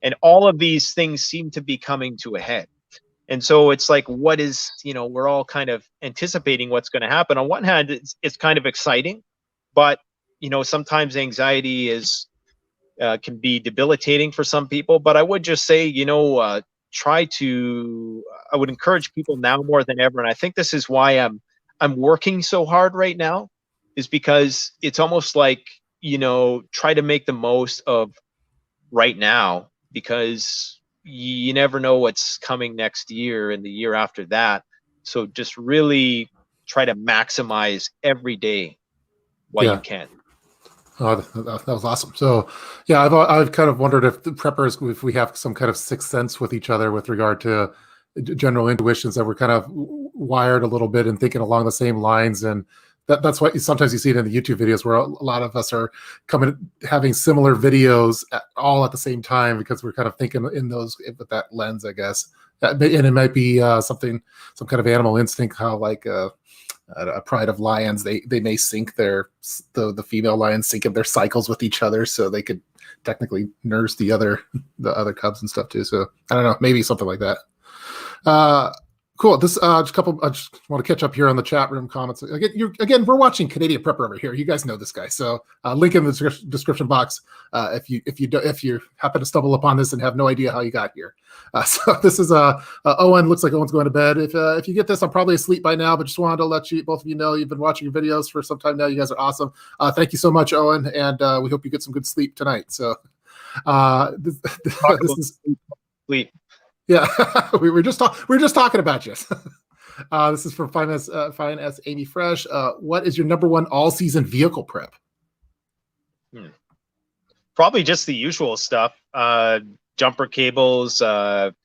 and all of these things seem to be coming to a head. And so it's like, what is, we're all kind of anticipating what's going to happen. On one hand, it's kind of exciting, but sometimes anxiety can be debilitating for some people. But I would just say, I would encourage people now more than ever. And I think this is why I'm working so hard right now, is because it's almost like, try to make the most of right now, because you never know what's coming next year and the year after that. So just really try to maximize every day while you can. Oh, that was awesome. So, yeah, I've kind of wondered if the preppers, if we have some kind of sixth sense with each other with regard to general intuitions, that we're kind of wired a little bit and thinking along the same lines. And that's why sometimes you see it in the YouTube videos where a lot of us are having similar videos all at the same time, because we're kind of thinking in those with that lens, I guess. And it might be some kind of animal instinct, how like a pride of lions, they may sync the female lions sync their cycles with each other, so they could technically nurse the other cubs and stuff too. So I don't know, maybe something like that. Cool. This I just want to catch up here on the chat room comments. Again, we're watching Canadian Prepper over here. You guys know this guy, so link in the description box if you happen to stumble upon this and have no idea how you got here. So this is Owen. Looks like Owen's going to bed. If you get this, I'm probably asleep by now, but just wanted to let both of you know you've been watching your videos for some time now. You guys are awesome. Thank you so much, Owen, and we hope you get some good sleep tonight. So this is sleep. Yeah, we were just talking about you. This is from Fine as Amy Fresh. What is your number one all-season vehicle prep? Probably just the usual stuff. Jumper cables. The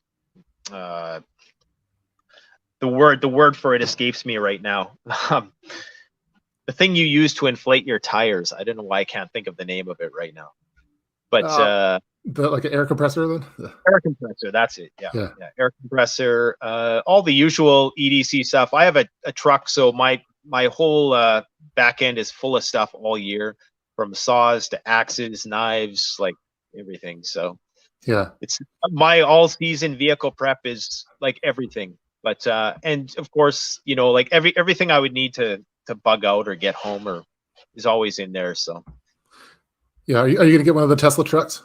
word for it escapes me right now. The thing you use to inflate your tires. I don't know why I can't think of the name of it right now. But like an air compressor, then? Air compressor, that's it. Yeah. Air compressor, all the usual EDC stuff. I have a truck, so my whole back end is full of stuff all year, from saws to axes, knives, like everything. So yeah, it's my all season vehicle prep is like everything. But and of course, like everything I would need to bug out or get home or is always in there. So yeah, are you gonna get one of the Tesla trucks?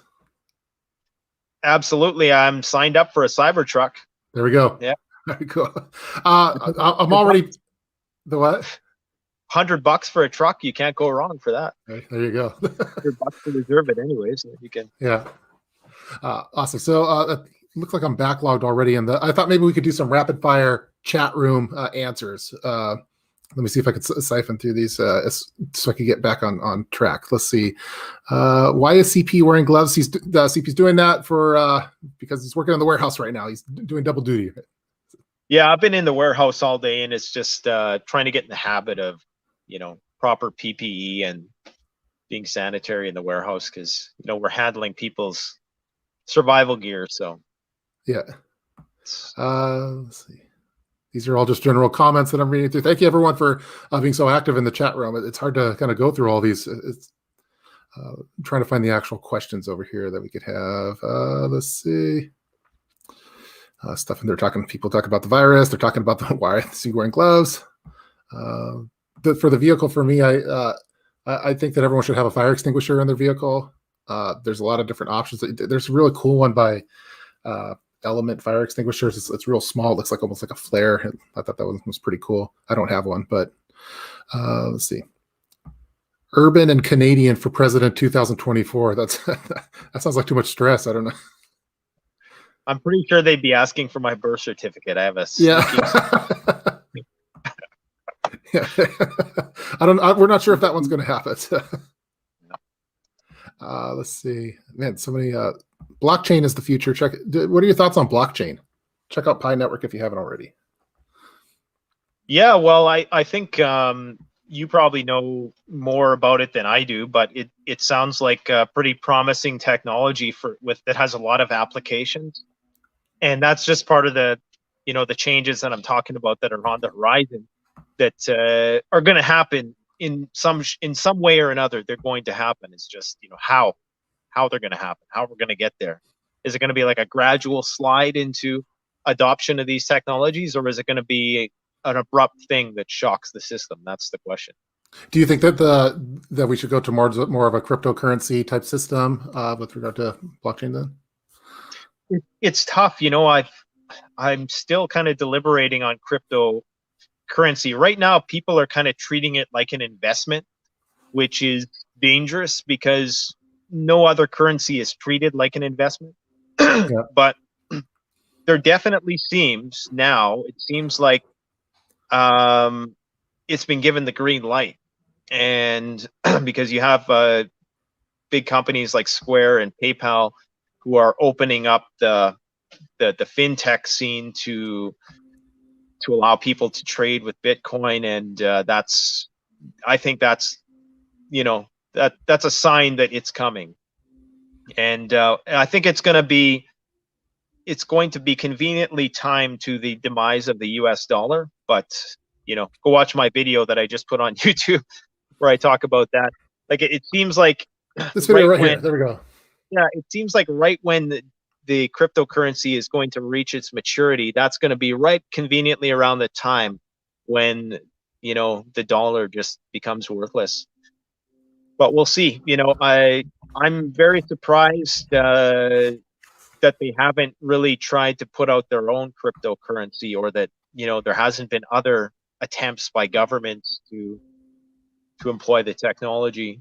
Absolutely. I'm signed up for a Cybertruck. There we go. Yeah. Very cool. I'm already the what? $100 for a truck. You can't go wrong for that. Okay, there you go. $100 to reserve it anyways. You can. Yeah. Awesome. So it looks like I'm backlogged already, and I thought maybe we could do some rapid fire chat room answers. Let me see if I can siphon through these so I can get back on track. Let's see. Why is CP wearing gloves? CP's doing that because he's working in the warehouse right now. He's doing double duty. Yeah, I've been in the warehouse all day, and it's just trying to get in the habit of, proper PPE and being sanitary in the warehouse, because, we're handling people's survival gear. So yeah. Let's see. These are all just general comments that I'm reading through. Thank you, everyone, for being so active in the chat room. It's hard to kind of go through all these. It's trying to find the actual questions over here that we could have. Let's see. Stuff, and people talk about the virus. They're talking about why is he wearing gloves. For the vehicle, for me, I think that everyone should have a fire extinguisher in their vehicle. There's a lot of different options. There's a really cool one by Element fire extinguishers. It's real small. It looks like almost like a flare. I thought that was pretty cool. I don't have one, but let's see. Urban and Canadian for President 2024. That sounds like too much stress. I don't know. I'm pretty sure they'd be asking for my birth certificate. I have a yeah. We're not sure if that one's going to happen. Let's see. Man, so many. Blockchain is the future. What are your thoughts on blockchain? Check out Pi Network if you haven't already. Yeah, well, I think you probably know more about it than I do, but it sounds like a pretty promising technology that has a lot of applications, and that's just part of the the changes that I'm talking about that are on the horizon that are going to happen in some way or another. They're going to happen. It's just how they're going to happen, how we're going to get there. Is it going to be like a gradual slide into adoption of these technologies, or is it going to be an abrupt thing that shocks the system? That's the question. Do you think that that we should go to more of a cryptocurrency type system with regard to blockchain then? It's tough. I'm still kind of deliberating on cryptocurrency. Right now, people are kind of treating it like an investment, which is dangerous because no other currency is treated like an investment. Yeah. But there definitely seems like it's been given the green light. and because you have big companies like Square and PayPal who are opening up the fintech scene to allow people to trade with Bitcoin, and I think that's that's a sign that it's coming, and I think it's going to be conveniently timed to the demise of the U.S. dollar. But go watch my video that I just put on YouTube where I talk about that. Like it seems like This video right here. There we go. Yeah, it seems like right when the cryptocurrency is going to reach its maturity, that's going to be right conveniently around the time when the dollar just becomes worthless. But we'll see. I'm very surprised that they haven't really tried to put out their own cryptocurrency, or that there hasn't been other attempts by governments to employ the technology.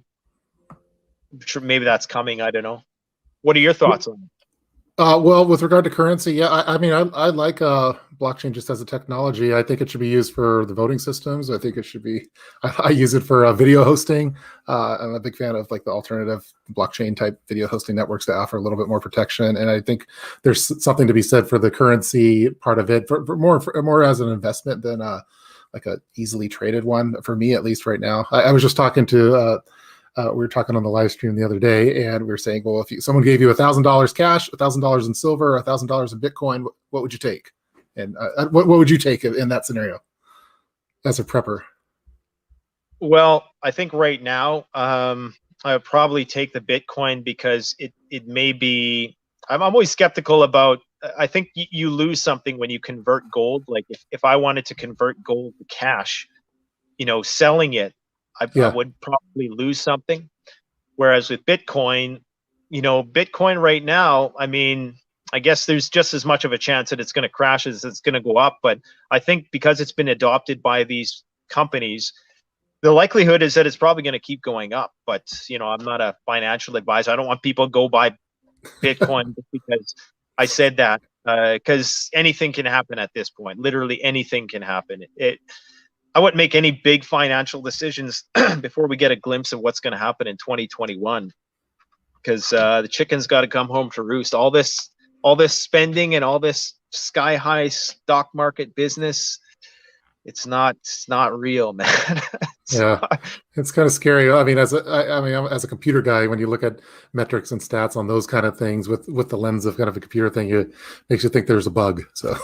Maybe that's coming. I don't know. What are your thoughts on it? Well, with regard to currency, yeah, I mean, I like blockchain just as a technology. I think it should be used for the voting systems. I think it should be. I use it for video hosting. I'm a big fan of like the alternative blockchain type video hosting networks that offer a little bit more protection. And I think there's something to be said for the currency part of it, for more as an investment than like a easily traded one. For me, at least right now, I was just talking to. We were talking on the live stream the other day, and we were saying, well, if someone gave you $1,000 cash, $1,000 in silver, $1,000 in Bitcoin, what would you take? And what would you take in that scenario as a prepper? Well, I think right now I would probably take the Bitcoin, because it may be. I'm always skeptical about. I think you lose something when you convert gold. Like if I wanted to convert gold to cash, selling it, I would probably lose something. Whereas with Bitcoin, Bitcoin right now, I mean, I guess there's just as much of a chance that it's going to crash as it's going to go up. But I think because it's been adopted by these companies, the likelihood is that it's probably going to keep going up. But, I'm not a financial advisor. I don't want people to go buy Bitcoin just because I said that, because anything can happen at this point. Literally anything can happen. I wouldn't make any big financial decisions before we get a glimpse of what's going to happen in 2021, because the chicken's got to come home to roost. All this spending and all this sky high stock market business, it's not real, man. It's kind of scary. I mean, as a computer guy, when you look at metrics and stats on those kind of things with the lens of kind of a computer thing, it makes you think there's a bug. So.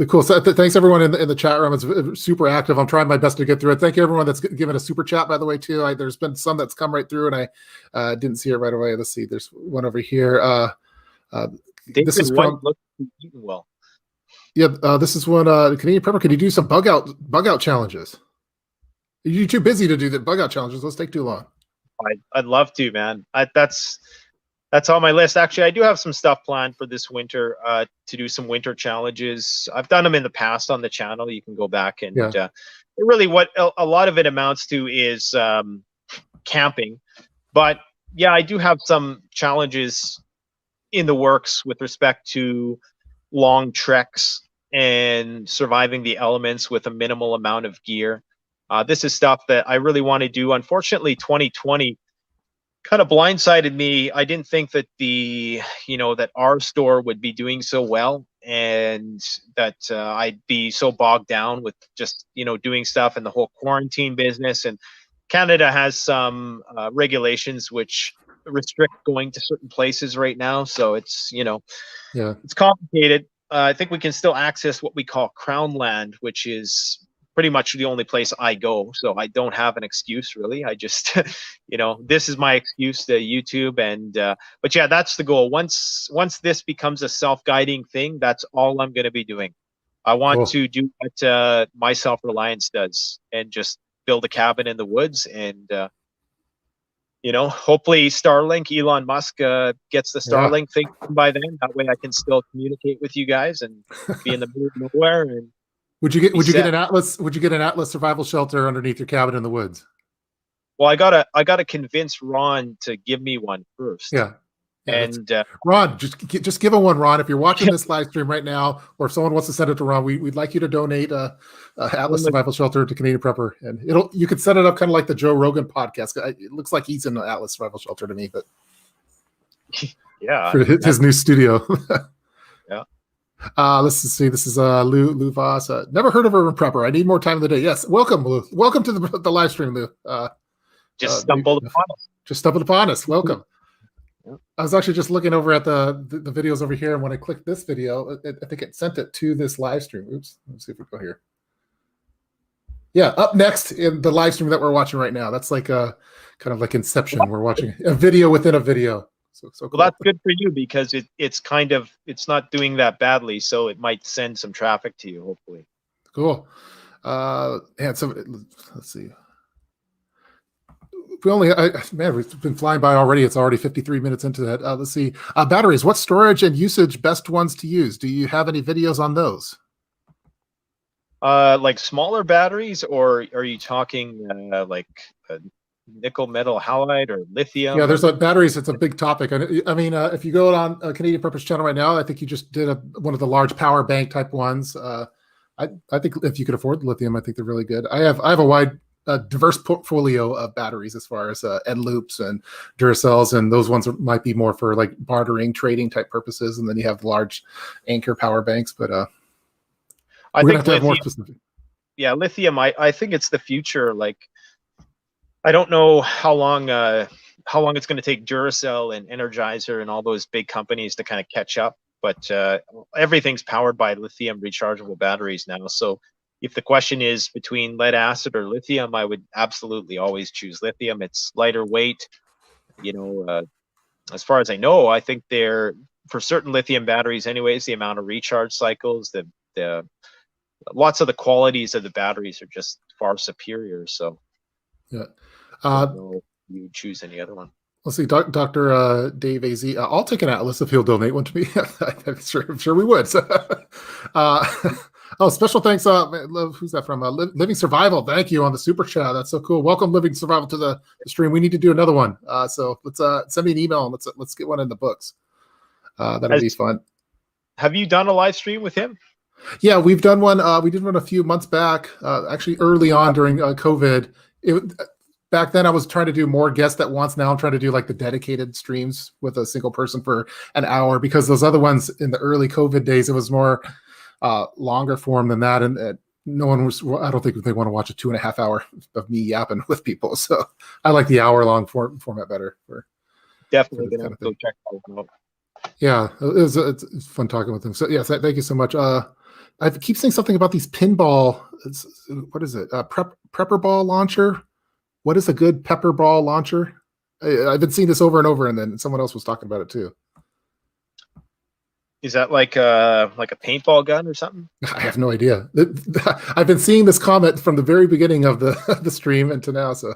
Cool. So thanks everyone in the chat room. It's super active. I'm trying my best to get through it. Thank you everyone that's given a super chat, by the way, too. There's been some that's come right through, and I didn't see it right away. Let's see. There's one over here. This is from. Well. Yeah. This is one. Canadian Prepper. Could you do some bug out challenges? Are you too busy to do the bug out challenges? Those take too long. I'd love to, man. That's on my list. Actually, I do have some stuff planned for this winter to do some winter challenges. I've done them in the past on the channel. You can go back and really what a lot of it amounts to is camping. But yeah, I do have some challenges in the works with respect to long treks and surviving the elements with a minimal amount of gear. This is stuff that I really want to do. Unfortunately, 2020 kind of blindsided me. I didn't think that that our store would be doing so well, and that I'd be so bogged down with just doing stuff in the whole quarantine business. And Canada has some regulations which restrict going to certain places right now, so it's it's complicated. I think we can still access what we call Crown Land, which is pretty much the only place I go, so I don't have an excuse really. I just this is my excuse to YouTube. And but yeah, that's the goal. Once this becomes a self-guiding thing, that's all I'm going to be doing. I want to do what my Self-Reliance does, and just build a cabin in the woods. And hopefully Starlink, Elon Musk gets the Starlink thing by then. That way I can still communicate with you guys and be in the middle of nowhere. And would you get an Atlas? Would you get an Atlas survival shelter underneath your cabin in the woods? Well, I gotta convince Ron to give me one first. Yeah. Yeah, that's And Ron. Just give him one, Ron. If you're watching this live stream right now, or if someone wants to send it to Ron, we'd like you to donate Atlas Survival Shelter to Canadian Prepper, and you could set it up kind of like the Joe Rogan podcast. It looks like he's in the Atlas Survival Shelter to me, but yeah, for his new studio. yeah. Let's see. This is Lou Voss. Never heard of Urban Prepper. I need more time of the day. Yes, welcome, Lou. Welcome to the live stream, Lou. Just stumbled upon us. Just stumbled upon us. Welcome. Yeah. I was actually just looking over at the videos over here, and when I clicked this video, I think it sent it to this live stream. Oops. Let's see if we go here. Yeah, up next in the live stream that we're watching right now. That's like a kind of like Inception. We're watching a video within a video. So cool. Well, that's good for you because it's not doing that badly, so it might send some traffic to you, hopefully. Cool. And so let's see. We only man, we've been flying by already. It's already 53 minutes into that. Let's see. Batteries. What storage and usage best ones to use? Do you have any videos on those? Like smaller batteries, or are you talking like nickel metal halide or lithium? Yeah, there's batteries. It's a big topic. I mean, if you go on Canadian Purpose channel right now, I think you just did one of the large power bank type ones. I think if you could afford lithium, I think they're really good. I have a wide, diverse portfolio of batteries as far as end loops and Duracells, and those ones might be more for like bartering, trading type purposes. And then you have the large anchor power banks. But I think to have more specific. Yeah, lithium. I think it's the future. Like, I don't know how long it's going to take Duracell and Energizer and all those big companies to kind of catch up. But everything's powered by lithium rechargeable batteries now. So if the question is between lead acid or lithium, I would absolutely always choose lithium. It's lighter weight. As far as I know, I think they're, for certain lithium batteries anyways, the amount of recharge cycles, the lots of the qualities of the batteries are just far superior. So yeah. You choose any other one. Let's see, Dr. Dave AZ. I'll take an Atlas if he'll donate one to me. I'm sure we would. Special thanks. Who's that from? Living Survival. Thank you on the super chat. That's so cool. Welcome, Living Survival, to the stream. We need to do another one. So let's send me an email and let's get one in the books. That'd be fun. Have you done a live stream with him? Yeah, we've done one. We did one a few months back. Actually, early on during COVID. Back then, I was trying to do more guests at once. Now I'm trying to do like the dedicated streams with a single person for an hour, because those other ones in the early COVID days, it was more longer form than that. And no one was, I don't think they want to watch a 2.5 hour of me yapping with people. So I like the hour-long format better. Definitely going to go check that one out. Yeah, it's fun talking with them. So yes, thank you so much. I keep saying something about these pinball. What is it? Prepper ball launcher. What is a good pepper ball launcher? I've been seeing this over and over, and then someone else was talking about it too. Is that like a paintball gun or something? I have no idea. I've been seeing this comment from the very beginning of the stream and to now. So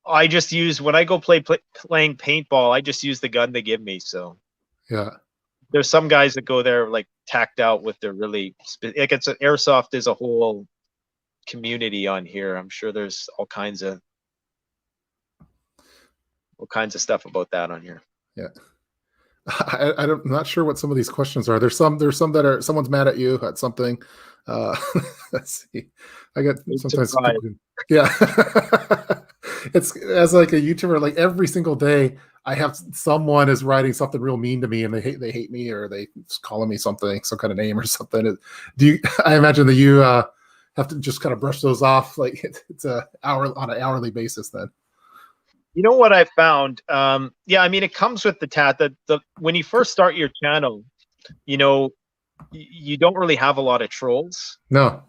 I just use, when I go playing paintball, I just use the gun they give me. So yeah, there's some guys that go there like tacked out with their really like it's an airsoft is a whole community on here. I'm sure there's all kinds of stuff about that on here. Yeah. I'm not sure what some of these questions are. There's some that are, someone's mad at you at something. Let's see. I get sometimes yeah. It's as like a YouTuber, like every single day I have someone is writing something real mean to me, and they hate me, or they calling me something, some kind of name or something. I imagine that you have to just kind of brush those off, like it's on an hourly basis then. You know what I found? Yeah, I mean, it comes with the tat that when you first start your channel, you don't really have a lot of trolls. No.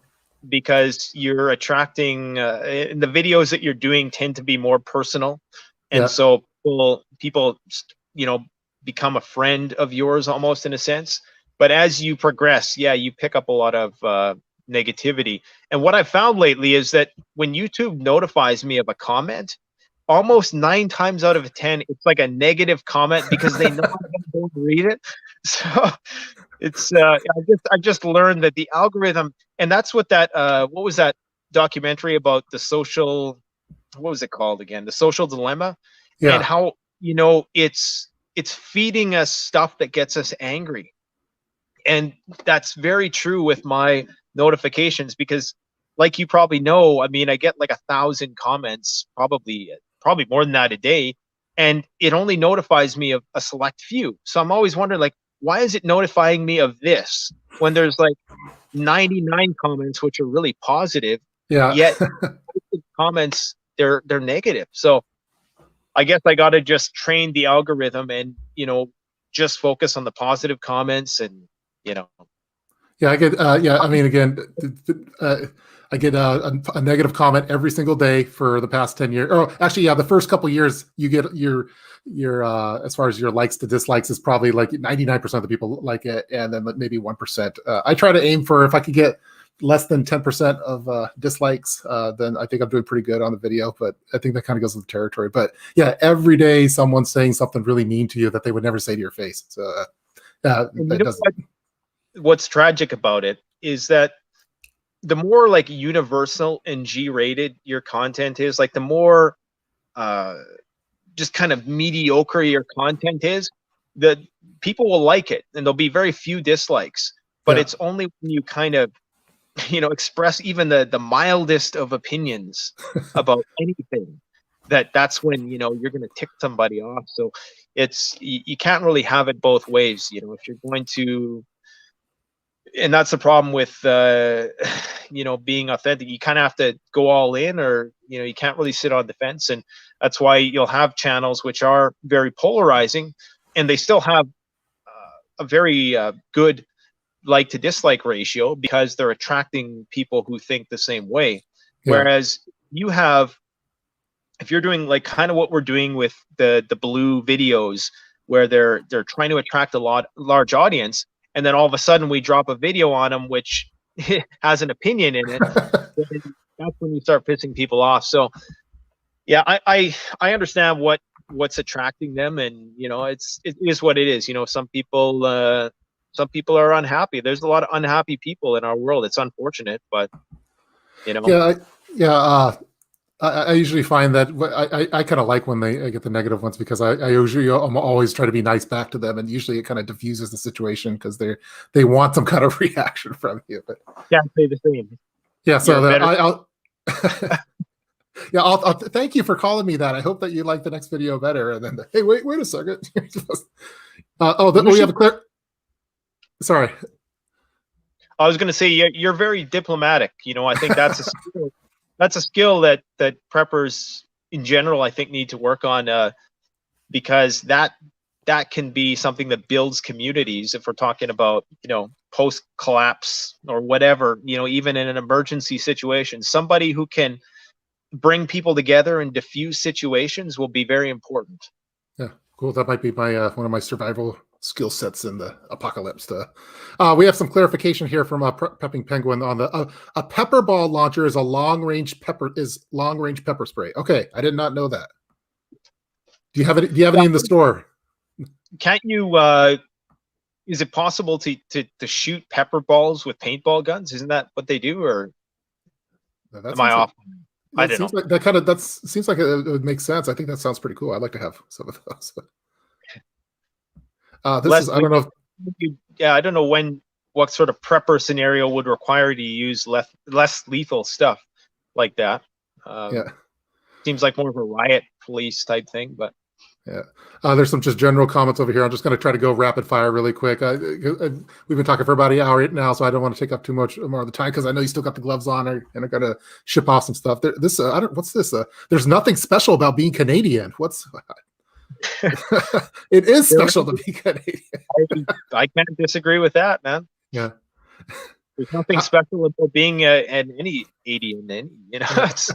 Because you're attracting, the videos that you're doing tend to be more personal. And so people, become a friend of yours almost in a sense. But as you progress, you pick up a lot of negativity. And what I've found lately is that when YouTube notifies me of a comment, almost 9 times out of 10, it's like a negative comment because they know I'm going to read it. So it's I just learned that the algorithm, and that's what that what was that documentary about the social, what was it called again? The Social Dilemma, and how you know, it's feeding us stuff that gets us angry. And that's very true with my notifications, because like you probably know, I mean, I get like 1,000 comments, probably more than that a day, and it only notifies me of a select few. So I'm always wondering, like, why is it notifying me of this when there's like 99 comments which are really positive, Yeah. yet comments, they're negative. So I guess I got to just train the algorithm and, you know, just focus on the positive comments and, you know. Yeah, I get. Yeah, I mean, again, I get a negative comment every single day for the past 10 years. Oh, actually, yeah, the first couple years you get your as far as your likes to dislikes is probably like 99% of the people like it, and then like maybe 1%. I try to aim for, if I could get less than 10% of dislikes, then I think I'm doing pretty good on the video. But I think that kind of goes with the territory. But yeah, every day someone's saying something really mean to you that they would never say to your face. So And it doesn't. what's tragic about it is that the more like universal and G-rated your content is, like the more just kind of mediocre your content is, the people will like it, and there'll be very few dislikes. But Yeah. it's only when you kind of, you know, express even the mildest of opinions about anything that's when, you know, you're going to tick somebody off. So it's, you can't really have it both ways, you know, if you're going to. And that's the problem with you know, being authentic. You kind of have to go all in, or, you know, you can't really sit on the fence. And that's why you'll have channels which are very polarizing, and they still have a very good like to dislike ratio, because they're attracting people who think the same way. Yeah. Whereas you have, if you're doing like kind of what we're doing with the blue videos, where they're trying to attract a large audience, and then all of a sudden we drop a video on them which has an opinion in it, that's when you start pissing people off. So yeah, I understand what's attracting them, and, you know, it is what it is. You know, some people are unhappy. There's a lot of unhappy people in our world. It's unfortunate, but, you know. Yeah. I usually find that I kind of like when I get the negative ones, because I'm always try to be nice back to them, and usually it kind of diffuses the situation because they want some kind of reaction from you. But Can't say the same. yeah, so I'll yeah, I'll thank you for calling me that. I hope that you like the next video better. And then hey, wait a second. We have a clear. Sorry, I was going to say you're very diplomatic. You know, I think that's a skill. That's a skill that preppers in general, I think, need to work on, because that can be something that builds communities. If we're talking about, you know, post collapse or whatever, you know, even in an emergency situation, somebody who can bring people together and diffuse situations will be very important. Yeah, cool. That might be my one of my survival skill sets in the apocalypse. We have some clarification here from Prepping Penguin on the a pepper ball launcher is long range pepper spray. Okay, I did not know that. Do you have it? Do you have any in the store? Can't you? Is it possible to shoot pepper balls with paintball guns? Isn't that what they do? Or am I off? I don't know. That seems like it would make sense. I think that sounds pretty cool. I'd like to have some of those. I don't know. I don't know what sort of prepper scenario would require you to use less lethal stuff like that. Yeah, seems like more of a riot police type thing, but yeah. There's some just general comments over here. I'm just going to try to go rapid fire really quick. We've been talking for about an hour now, so I don't want to take up too much more of the time, because I know you still got the gloves on, and I got to ship off some stuff. What's this? There's nothing special about being Canadian. It is special to be Canadian. I can't disagree with that, man. Yeah. There's nothing special about being any Canadian. You know, it's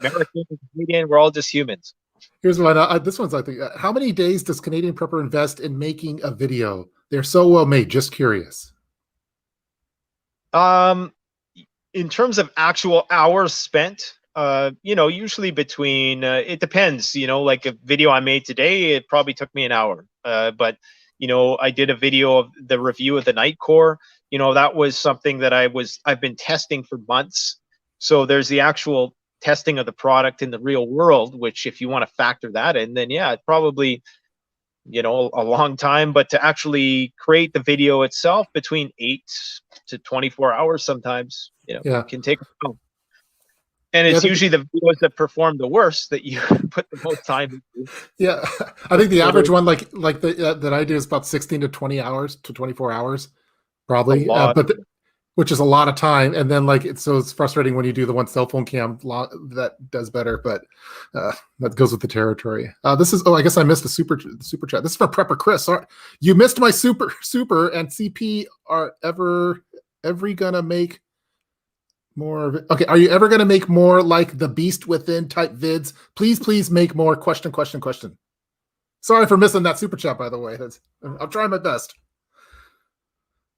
American, Canadian. We're all just humans. Here's one. This one's, I think. How many days does Canadian Prepper invest in making a video? They're so well made. Just curious. In terms of actual hours spent, you know, usually between, it depends, you know, like a video I made today, it probably took me an hour. But, you know, I did a video of the review of the Night Core. You know, that was something that I've been testing for months. So there's the actual testing of the product in the real world, which if you want to factor that in, then yeah, it probably, you know, a long time. But to actually create the video itself, between 8 to 24 hours sometimes, you know, Yeah. can take a while. And Yeah, it's usually the videos that perform the worst that you put the most time into. yeah. I think the average one, like that I do, is about 16 to 20 hours to 24 hours, probably. A lot. Which is a lot of time. And then like it's frustrating when you do the one cell phone cam that does better, but that goes with the territory. This is I guess I missed a super chat. This is from Prepper Chris. Sorry, you missed my super and CP are ever gonna make more of it. Okay, are you ever gonna make more like the Beast Within type vids? Please make more. Question. Sorry for missing that super chat, by the way. I'm trying my best.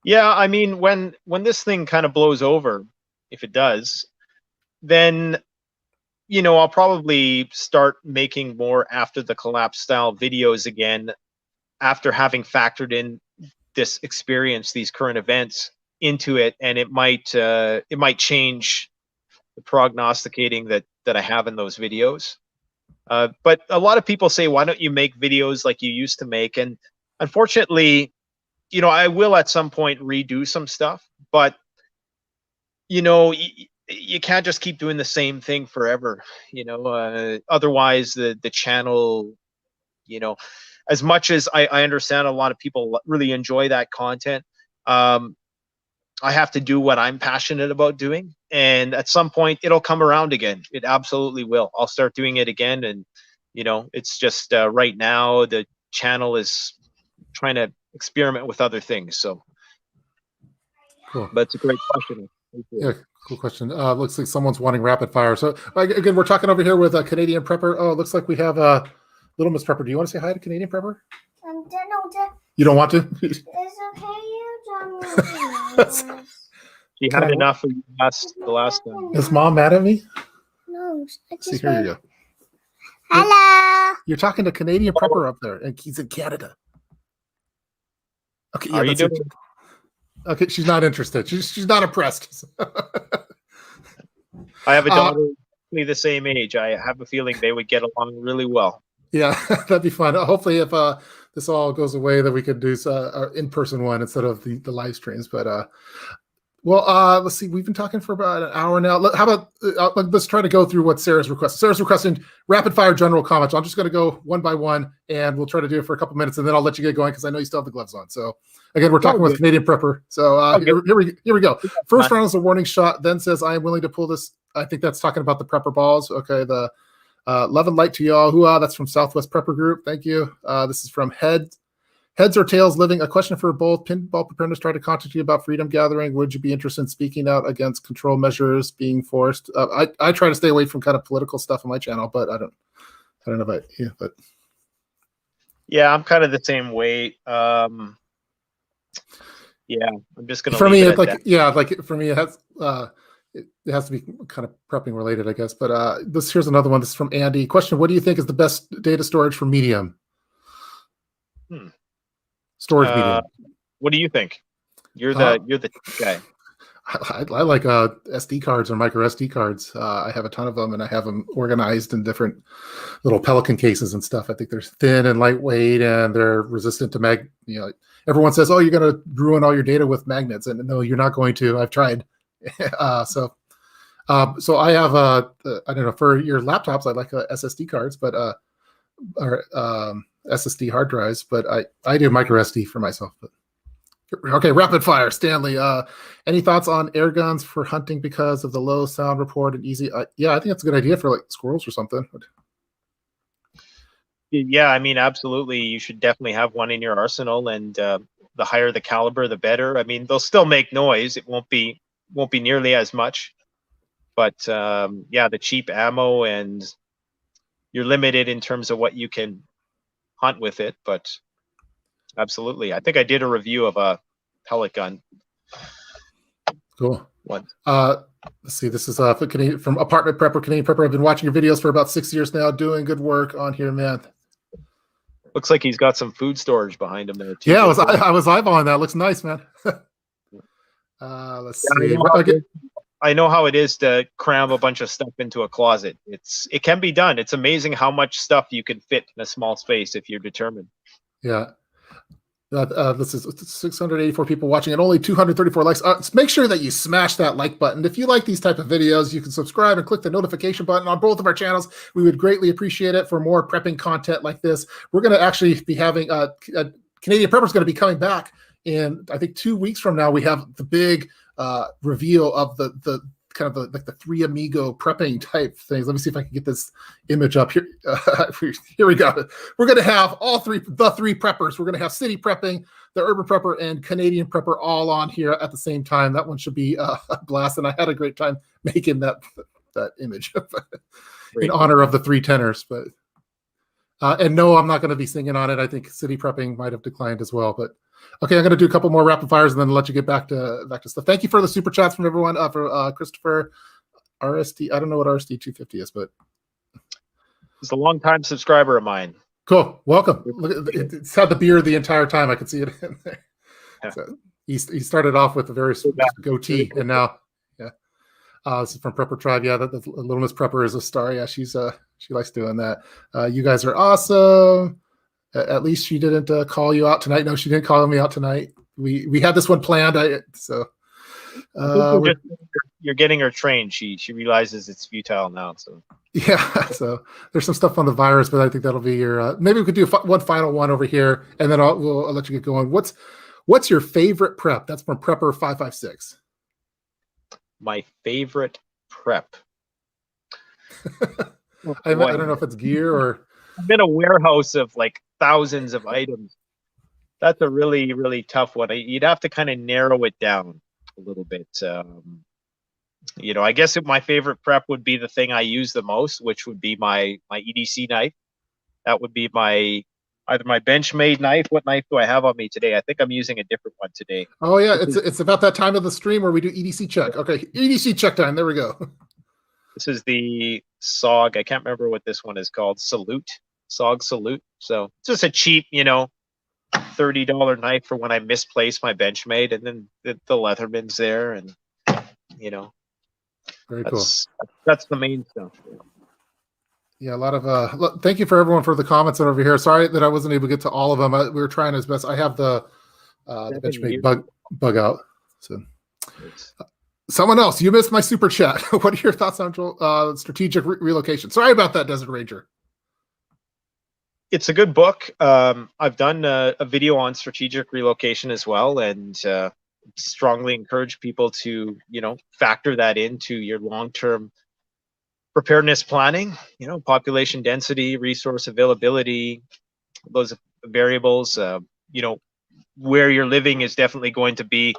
Yeah, I mean, when this thing kind of blows over, if it does, then, you know, I'll probably start making more after the collapse style videos again, after having factored in this experience, these current events into it, and it might change the prognosticating that I have in those videos. But a lot of people say, why don't you make videos like you used to make? And unfortunately, you know, I will at some point redo some stuff, but you know, you can't just keep doing the same thing forever. You know, otherwise the channel, you know, as much as I understand a lot of people really enjoy that content, I have to do what I'm passionate about doing, and at some point it'll come around again. It absolutely will. I'll start doing it again, and you know, it's just right now the channel is trying to experiment with other things. So cool. But it's a great question. Yeah, cool question. Looks like someone's wanting rapid fire. So again, we're talking over here with a Canadian Prepper. Oh, it looks like we have a Little Miss Prepper. Do you want to say hi to Canadian Prepper? You don't want to? It's okay, you don't. She had enough of you the last time. Is Mom mad at me? No, I just See, here you go. Hello. You're talking to Canadian Prepper up there, and he's in Canada. Okay, How are you doing? Okay, she's not interested. She's not impressed. I have a daughter the same age. I have a feeling they would get along really well. Yeah, that'd be fun. Hopefully, if this all goes away, that we could do an in-person one instead of the live streams. But well, let's see. We've been talking for about an hour now. How about let's try to go through what Sarah's requested. Sarah's requesting rapid fire general comments. I'm just going to go one by one, and we'll try to do it for a couple minutes, and then I'll let you get going because I know you still have the gloves on. So again, we're talking with Canadian Prepper. So here we go. First round is a warning shot. Then says, "I am willing to pull this." I think that's talking about the Prepper balls. Okay, the love and light to y'all. Hoo-ah, that's from Southwest Prepper Group. Thank you. This is from Heads or Tails Living. A question for both. Pinball Preparedness tried to contact you about Freedom Gathering. Would you be interested in speaking out against control measures being forced? I try to stay away from kind of political stuff on my channel, but I don't know about you. But yeah, I'm kind of the same way. Yeah, I'm just gonna. For me, it's like for me, it has to be kind of prepping related, I guess. But here's another one. This is from Andy. Question: what do you think is the best data storage for medium? Storage medium. What do you think? You're the guy. I like SD cards or micro SD cards. I have a ton of them, and I have them organized in different little Pelican cases and stuff. I think they're thin and lightweight, and they're resistant to everyone says, "Oh, you're going to ruin all your data with magnets," and no, you're not going to. I've tried. So I have I don't know, for your laptops, I like SSD cards, but or SSD hard drives, but I do micro SD for myself. But okay, rapid fire, Stanley. Any thoughts on air guns for hunting because of the low sound report and easy? Yeah, I think that's a good idea for like squirrels or something. Yeah, I mean, absolutely. You should definitely have one in your arsenal, and the higher the caliber, the better. I mean, they'll still make noise. It won't be nearly as much, but yeah, the cheap ammo, and you're limited in terms of what you can hunt with it, but absolutely. I think I did a review of a pellet gun. Cool. One. Let's see. This is from Apartment Prepper, Canadian Prepper. I've been watching your videos for about 6 years now. Doing good work on here, man. Looks like he's got some food storage behind him there too. Yeah, I was eyeballing that. Looks nice, man. Let's see. I know how it is to cram a bunch of stuff into a closet. It can be done. It's amazing how much stuff you can fit in a small space if you're determined. Yeah. This is 684 people watching and only 234 likes. Make sure that you smash that like button. If you like these type of videos, you can subscribe and click the notification button on both of our channels. We would greatly appreciate it for more prepping content like this. We're going to actually be having Canadian Prepper's going to be coming back in, I think, 2 weeks from now. We have the big reveal of the kind of like the three amigo prepping type things. Let me see if I can get this image up here. Here we go. We're going to have the three preppers. We're going to have city prepping, the urban prepper, and Canadian prepper all on here at the same time. That one should be a blast, and I had a great time making that image in honor of the three tenors. But and no, I'm not going to be singing on it. I think city prepping might have declined as well, but. Okay, I'm going to do a couple more rapid fires and then let you get back to stuff. Thank you for the super chats from everyone. For Christopher RST, I don't know what RST 250 is, but he's a long-time subscriber of mine. Cool, welcome. Look, it's had the beard the entire time. I could see it in there. Yeah. So he started off with a very goatee, and now, yeah. This is from Prepper Tribe. Yeah, the Little Miss Prepper is a star. Yeah, she likes doing that. You guys are awesome. At least she didn't call you out tonight. No, she didn't call me out tonight. We had this one planned. You're getting her trained. She realizes it's futile now. So yeah. So there's some stuff on the virus, but I think that'll be your. Maybe we could do one final one over here, and then I'll let you get going. What's your favorite prep? That's from Prepper 556. My favorite prep. I don't know if it's gear or. I'm in a warehouse of like thousands of items. That's a really, really tough one. You'd have to kind of narrow it down a little bit. I guess my favorite prep would be the thing I use the most, which would be my EDC knife. That would be either my Benchmade knife. What knife do I have on me today? I think I'm using a different one today. Oh yeah, it's about that time of the stream where we do EDC check. Okay, EDC check time. There we go. This is the SOG. I can't remember what this one is called. SOG Salute. So it's just a cheap, $30 knife for when I misplace my Benchmade, and then the Leatherman's there, and very cool. That's the main stuff. Yeah, a lot of thank you for everyone for the comments over here. Sorry that I wasn't able to get to all of them. We were trying as best. I have the Benchmade bug out. So someone else, you missed my super chat. What are your thoughts on strategic relocation? Sorry about that, Desert Ranger. It's a good book. I've done a video on strategic relocation as well, and strongly encourage people to, factor that into your long-term preparedness planning. Population density, resource availability, those variables. Where you're living is definitely going to be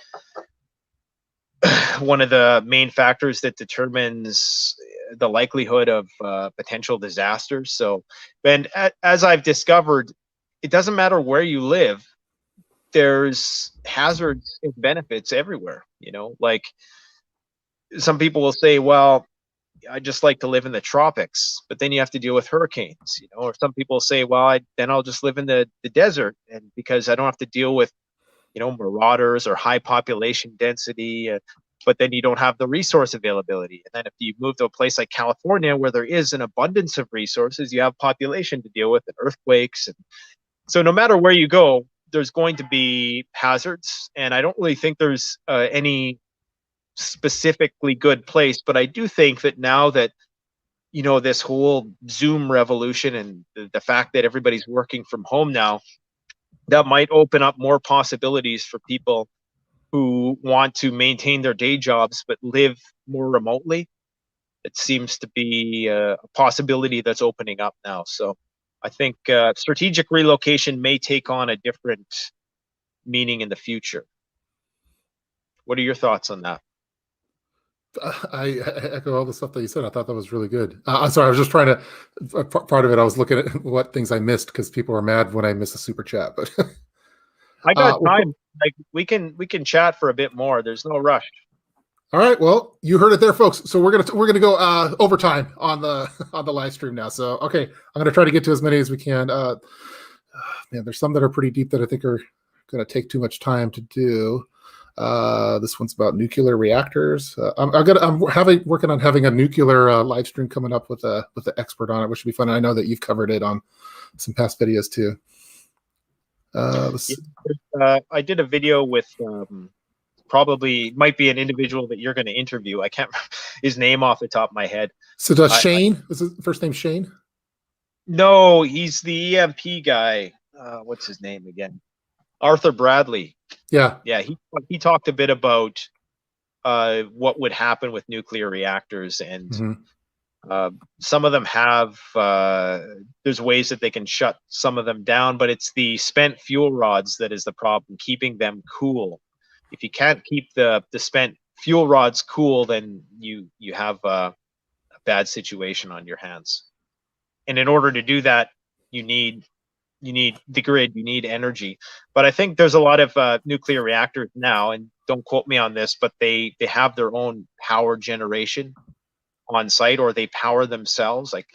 one of the main factors that determines the likelihood of potential disasters. So, and as I've discovered, it doesn't matter where you live, there's hazards and benefits everywhere. Like some people will say, well, I just like to live in the tropics, but then you have to deal with hurricanes, or some people say, well, then I'll just live in the desert, and because I don't have to deal with, marauders or high population density, but then you don't have the resource availability. And then if you move to a place like California, where there is an abundance of resources, you have population to deal with and earthquakes. And so no matter where you go, there's going to be hazards. And I don't really think there's any specifically good place, but I do think that now that, this whole Zoom revolution and the fact that everybody's working from home now, that might open up more possibilities for people who want to maintain their day jobs but live more remotely. It seems to be a possibility that's opening up now. So I think strategic relocation may take on a different meaning in the future. What are your thoughts on that? I echo all the stuff that you said. I thought that was really good. I'm sorry. I was just trying to, part of it, I was looking at what things I missed because people are mad when I miss a super chat. But I got time. Like we can chat for a bit more. There's no rush. All right. Well, you heard it there, folks. So we're gonna go overtime on the live stream now. So okay, I'm gonna try to get to as many as we can. Man, there's some that are pretty deep that I think are gonna take too much time to do. This one's about nuclear reactors. I'm working on having a nuclear live stream coming up with the expert on it, which would be fun. I know that you've covered it on some past videos too. I did a video with probably might be an individual that you're going to interview. I can't remember his name off the top of my head. So does Shane? Is his first name Shane? No, he's the EMP guy. What's his name again? Arthur Bradley. Yeah. He talked a bit about what would happen with nuclear reactors, and some of them have there's ways that they can shut some of them down, but it's the spent fuel rods that is the problem, keeping them cool. If you can't keep the spent fuel rods cool, then you have a bad situation on your hands. And in order to do that, you need the grid, you need energy. But I think there's a lot of nuclear reactors now, and don't quote me on this, but they have their own power generation on site, or they power themselves. Like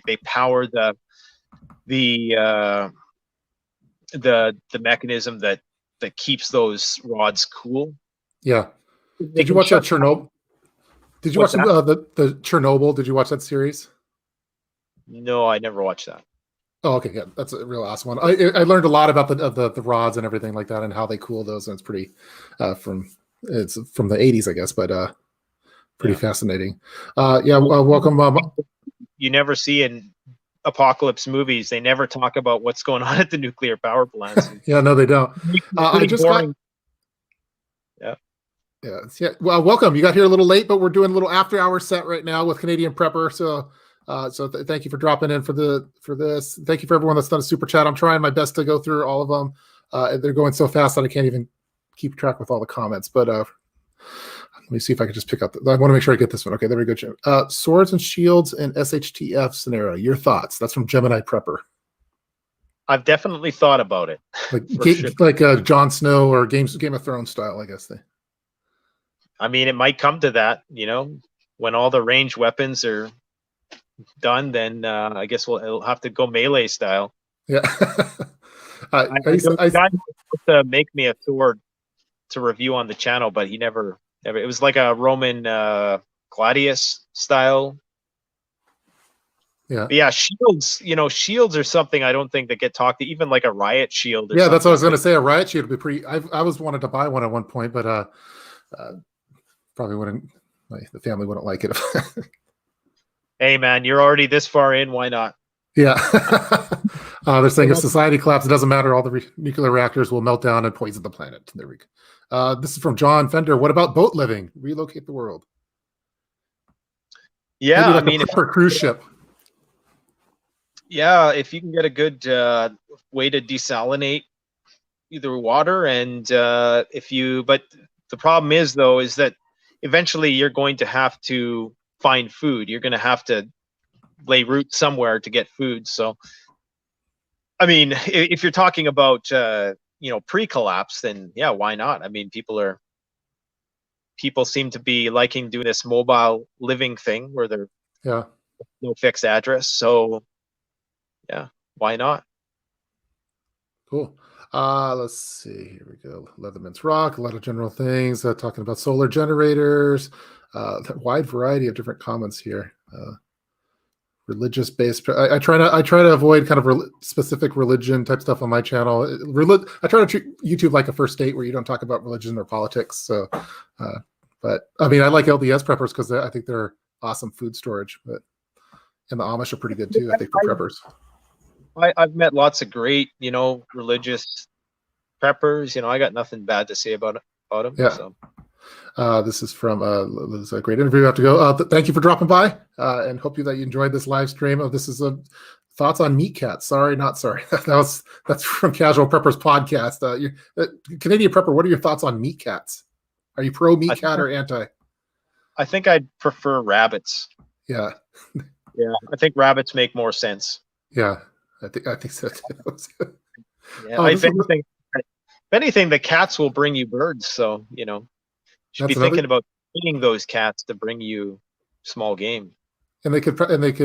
they power the mechanism that keeps those rods cool. Yeah. Did you watch that Chernobyl? Did you watch the Chernobyl? Did you watch that series? No, I never watched that. Oh, okay, yeah, that's a real awesome one. I learned a lot about the rods and everything like that, and how they cool those, and it's pretty from the 80s, I guess, but pretty fascinating. Welcome. You never see in apocalypse movies, they never talk about what's going on at the nuclear power plants. Yeah, no, they don't. I just got. Yeah. Well, welcome. You got here a little late, but we're doing a little after-hour set right now with Canadian Prepper. So. Thank you for dropping in for this. Thank you for everyone that's done a super chat. I'm trying my best to go through all of them. They're going so fast that I can't even keep track with all the comments. But let me see if I can just pick up. I want to make sure I get this one. Okay, there we go, Jim. Swords and shields and SHTF scenario. Your thoughts? That's from Gemini Prepper. I've definitely thought about it. Like Jon Snow or Game of Thrones style, I guess. I mean, it might come to that. When all the ranged weapons are done, then I guess it'll have to go melee style. Yeah. I to make me a sword to review on the channel, but he never it was like a Roman gladius style. Yeah. But yeah, shields are something I don't think that get talked to, even like a riot shield. Yeah, that's what I was going to say. A riot shield would be pretty. I was wanted to buy one at one point, but probably wouldn't. The family wouldn't like it. Hey man, you're already this far in. Why not? Yeah. They're saying if society collapses, it doesn't matter. All the nuclear reactors will melt down and poison the planet. There we go. This is from John Fender. What about boat living? Relocate the world. Yeah, I mean, for cruise ship. Yeah, if you can get a good way to desalinate either water, and but the problem is that eventually you're going to have to find food. You're going to have to lay root somewhere to get food. So, I mean, if you're talking about pre-collapse, then yeah, why not? I mean, people seem to be liking doing this mobile living thing where they're no fixed address. So, yeah, why not? Cool. Let's see. Here we go. Leatherman's Rock. A lot of general things. Talking about solar generators. A wide variety of different comments here. Religious based. I try to avoid kind of specific religion type stuff on my channel. I try to treat YouTube like a first date where you don't talk about religion or politics. So, but I mean, I like LDS preppers because I think they're awesome food storage. And the Amish are pretty good too. I think for preppers. I've met lots of great, religious preppers. I got nothing bad to say about them. Yeah. So. This is from this is a great interview. I have to go. Thank you for dropping by, and hope that you enjoyed this live stream. This is thoughts on meat cats. Sorry, not sorry. That's from Casual Preppers Podcast. Canadian Prepper. What are your thoughts on meat cats? Are you pro meat cat or anti? I think I'd prefer rabbits. Yeah. Yeah, I think rabbits make more sense. Yeah, I think so too. Yeah, if anything, the cats will bring you birds. So should be thinking about feeding those cats to bring you small game. And they could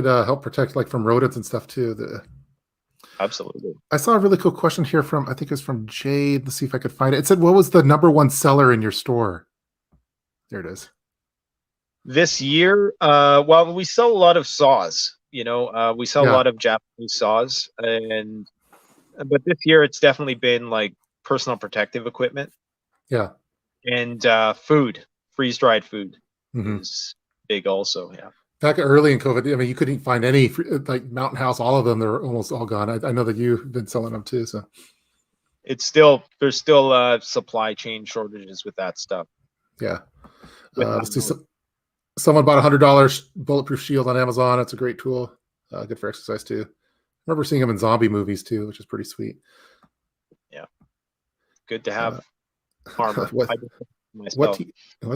help protect like from rodents and stuff too. Absolutely. I saw a really cool question here from, I think it's from Jade. Let's see if I could find it. It said, what was the #1 seller in your store? There it is. This year, well, we sell a lot of saws. We sell a lot of Japanese saws, but this year it's definitely been like personal protective equipment. Yeah. And food, freeze-dried food Mm-hmm. is big also. Yeah. Back early in COVID, I mean, you couldn't find any, like Mountain House, all of them, they're almost all gone. I know that you've been selling them too. So there's still supply chain shortages with that stuff. Yeah. Let's see. Someone bought $100 bulletproof shield on Amazon. It's a great tool. Good for exercise too. I remember seeing them in zombie movies too, which is pretty sweet. Yeah. Good to have armor. What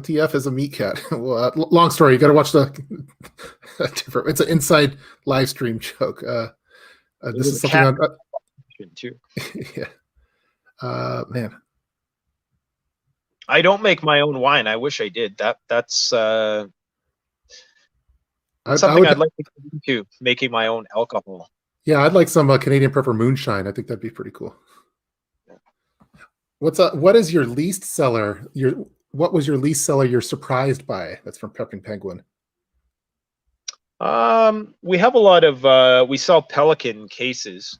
TF is a meat cat? Well, long story. You got to watch it's an inside live stream joke. This is something on too. Yeah. Man. I don't make my own wine. I wish I did. That's something I'd like to get into, making my own alcohol. Yeah, I'd like some Canadian Prepper moonshine. I think that'd be pretty cool. What is your least seller? What was your least seller you're surprised by? That's from Prepping Penguin. We have a lot of we sell Pelican cases,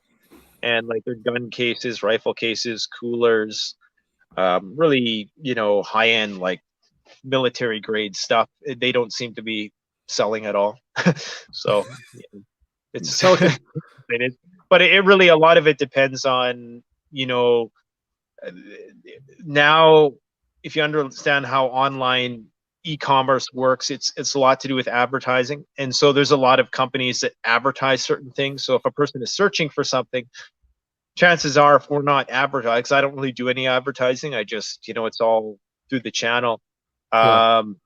and like their gun cases, rifle cases, coolers, really, high end, like military grade stuff. They don't seem to be selling at all. So it's it is, but it really, a lot of it depends on, now, if you understand how online e-commerce works, it's a lot to do with advertising. And so there's a lot of companies that advertise certain things. So if a person is searching for something, chances are, if we're not advertising, because I don't really do any advertising, I just, it's all through the channel. Chances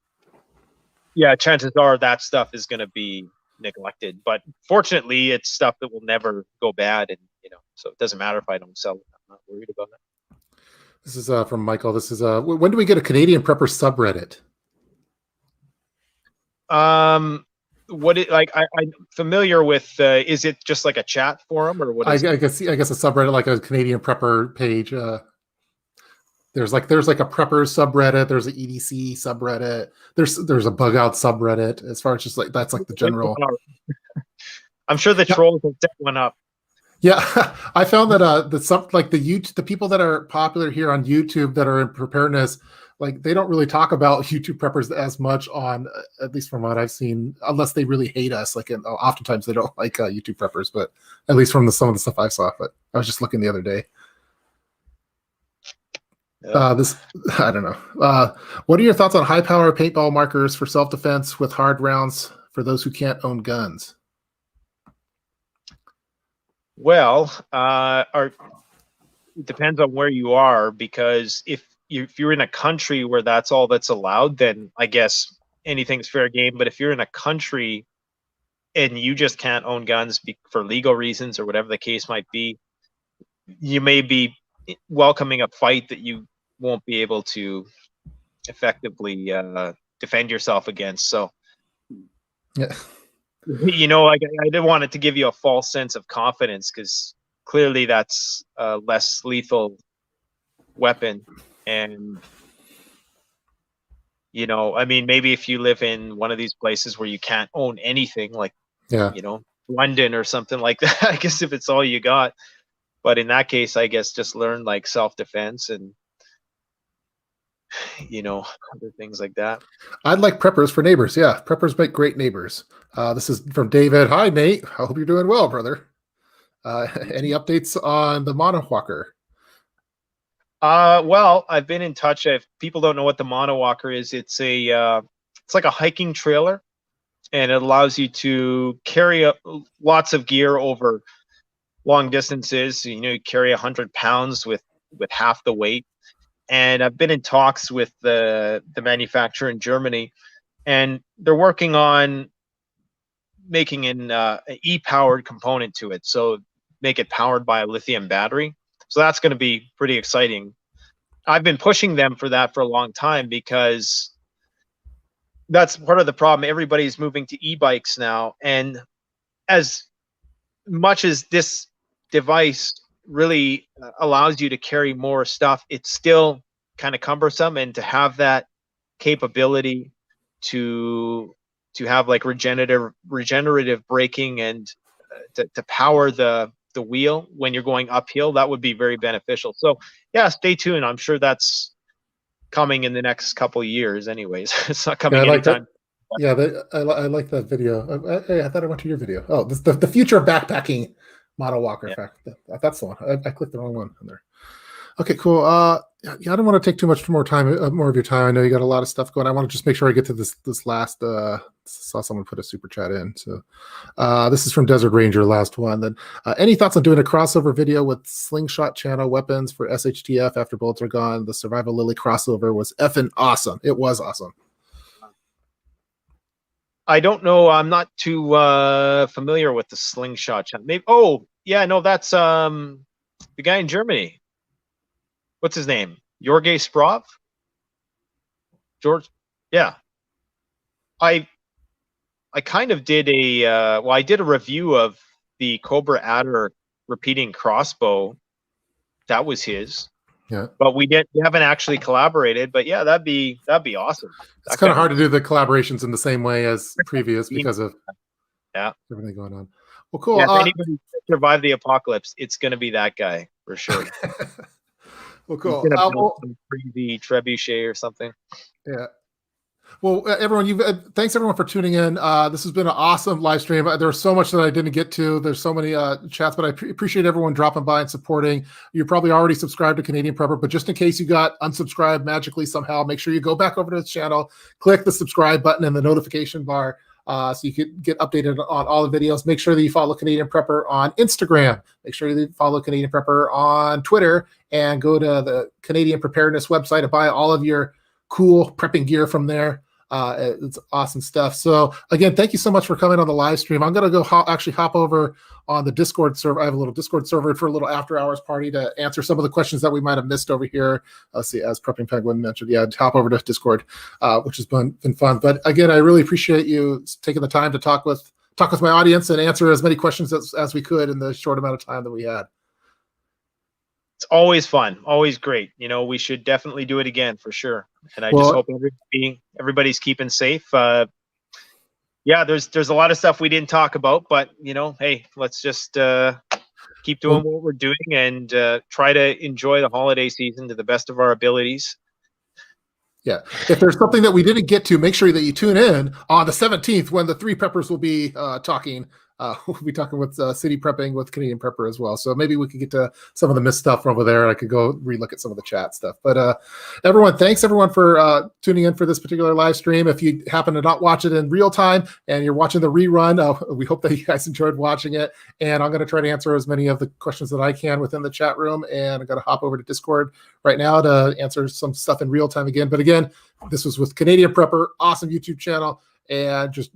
are that stuff is going to be neglected. But fortunately, it's stuff that will never go bad. And, so it doesn't matter if I don't sell it. I'm not worried about it. This is from Michael. This is when do we get a Canadian Prepper subreddit? I'm familiar with. Is it just like a chat forum, or what? I guess a subreddit, like a Canadian Prepper page. There's like a Prepper subreddit. There's an EDC subreddit. There's a bug out subreddit. As far as just like that's like the general. I'm sure the trolls will set one up. Yeah, I found that the people that are popular here on YouTube that are in preparedness, like they don't really talk about YouTube preppers as much on, at least from what I've seen, unless they really hate us. Like, oftentimes they don't like YouTube preppers, but at least from some of the stuff I saw. But I was just looking the other day. I don't know. What are your thoughts on high power paintball markers for self defense with hard rounds for those who can't own guns? Well, it depends on where you are, because if you're in a country where that's all that's allowed, then I guess anything's fair game. But if you're in a country and you just can't own guns for legal reasons or whatever the case might be, you may be welcoming a fight that you won't be able to effectively defend yourself against. So, yeah. I didn't want it to give you a false sense of confidence, because clearly that's a less lethal weapon. And, maybe if you live in one of these places where you can't own anything, like, London or something like that, I guess if it's all you got. But in that case, I guess just learn like self-defense and, other things like that. I'd like preppers for neighbors. Yeah, preppers make great neighbors. This is from David. Hi, Nate. I hope you're doing well, brother. Any updates on the monowalker? Well, I've been in touch. If people don't know what the monowalker is, it's like a hiking trailer, and it allows you to carry lots of gear over long distances. You carry 100 pounds with half the weight. And I've been in talks with the manufacturer in Germany, and they're working on making an e-powered component to it. So make it powered by a lithium battery. So that's going to be pretty exciting. I've been pushing them for that for a long time, because that's part of the problem. Everybody's moving to e-bikes now. And as much as this device really allows you to carry more stuff, it's still kind of cumbersome, and to have that capability to have like regenerative braking and to power the wheel when you're going uphill, that would be very beneficial. So yeah, stay tuned. I'm sure that's coming in the next couple of years anyways. It's not coming anytime. Yeah, I like that video. I thought I went to your video. Oh, this the future of backpacking model walker. In fact, that's the one. I clicked the wrong one in there. Okay, cool. Yeah, I don't want to take too much more of your time. I know you got a lot of stuff going. I want to just make sure I get to this last. Saw someone put a super chat in. So this is from Desert Ranger, last one. Then any thoughts on doing a crossover video with slingshot channel weapons for SHTF after bullets are gone? The Survival Lily crossover was effing awesome. It was awesome. I don't know. I'm not too familiar with the slingshot channel. Maybe. Oh yeah, no, that's the guy in Germany. What's his name? Jorge Sprov? George? Yeah. I kind of did I did a review of the Cobra Adder repeating crossbow. That was his. Yeah. But we haven't actually collaborated, but yeah, that'd be awesome. It's kind of hard to do the collaborations in the same way as previous because of everything going on. Well, cool. Yeah, if anybody survived the apocalypse, it's going to be that guy for sure. Well, cool. Some crazy trebuchet or something. Yeah. Well, everyone, thanks everyone for tuning in. This has been an awesome live stream. There was so much that I didn't get to. There's so many chats, but I appreciate everyone dropping by and supporting. You're probably already subscribed to Canadian Prepper, but just in case you got unsubscribed magically somehow, make sure you go back over to his channel, click the subscribe button in the notification bar so you can get updated on all the videos. Make sure that you follow Canadian Prepper on Instagram. Make sure you follow Canadian Prepper on Twitter, and go to the Canadian Preparedness website to buy all of your cool prepping gear from there. It's awesome stuff. So again, thank you so much for coming on the live stream. I'm going to go hop over on the Discord server. I have a little Discord server for a little after hours party to answer some of the questions that we might have missed over here. Let's see, as Prepping Penguin mentioned, hop over to Discord, which has been fun. But again, I really appreciate you taking the time to talk with my audience and answer as many questions as we could in the short amount of time that we had. It's always fun, always great. We should definitely do it again for sure. And I just hope everybody's keeping safe. Yeah, there's a lot of stuff we didn't talk about, but hey, let's just keep doing what we're doing and try to enjoy the holiday season to the best of our abilities. Yeah. If there's something that we didn't get to, make sure that you tune in on the 17th when the three preppers will be talking. We'll be talking with City Prepping with Canadian Prepper as well. So maybe we could get to some of the missed stuff from over there. I could go relook at some of the chat stuff. But thanks everyone for tuning in for this particular live stream. If you happen to not watch it in real time and you're watching the rerun, we hope that you guys enjoyed watching it. And I'm going to try to answer as many of the questions that I can within the chat room. And I'm going to hop over to Discord right now to answer some stuff in real time again. But again, this was with Canadian Prepper, awesome YouTube channel, and just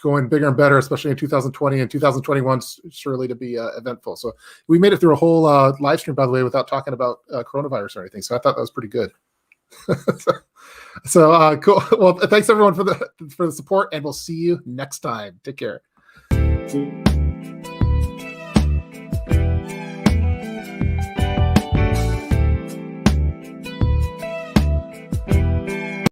going bigger and better, especially in 2020 and 2021, surely to be eventful. So we made it through a whole live stream, by the way, without talking about coronavirus or anything. So I thought that was pretty good. So cool. Well, thanks everyone for the support, and we'll see you next time. Take care.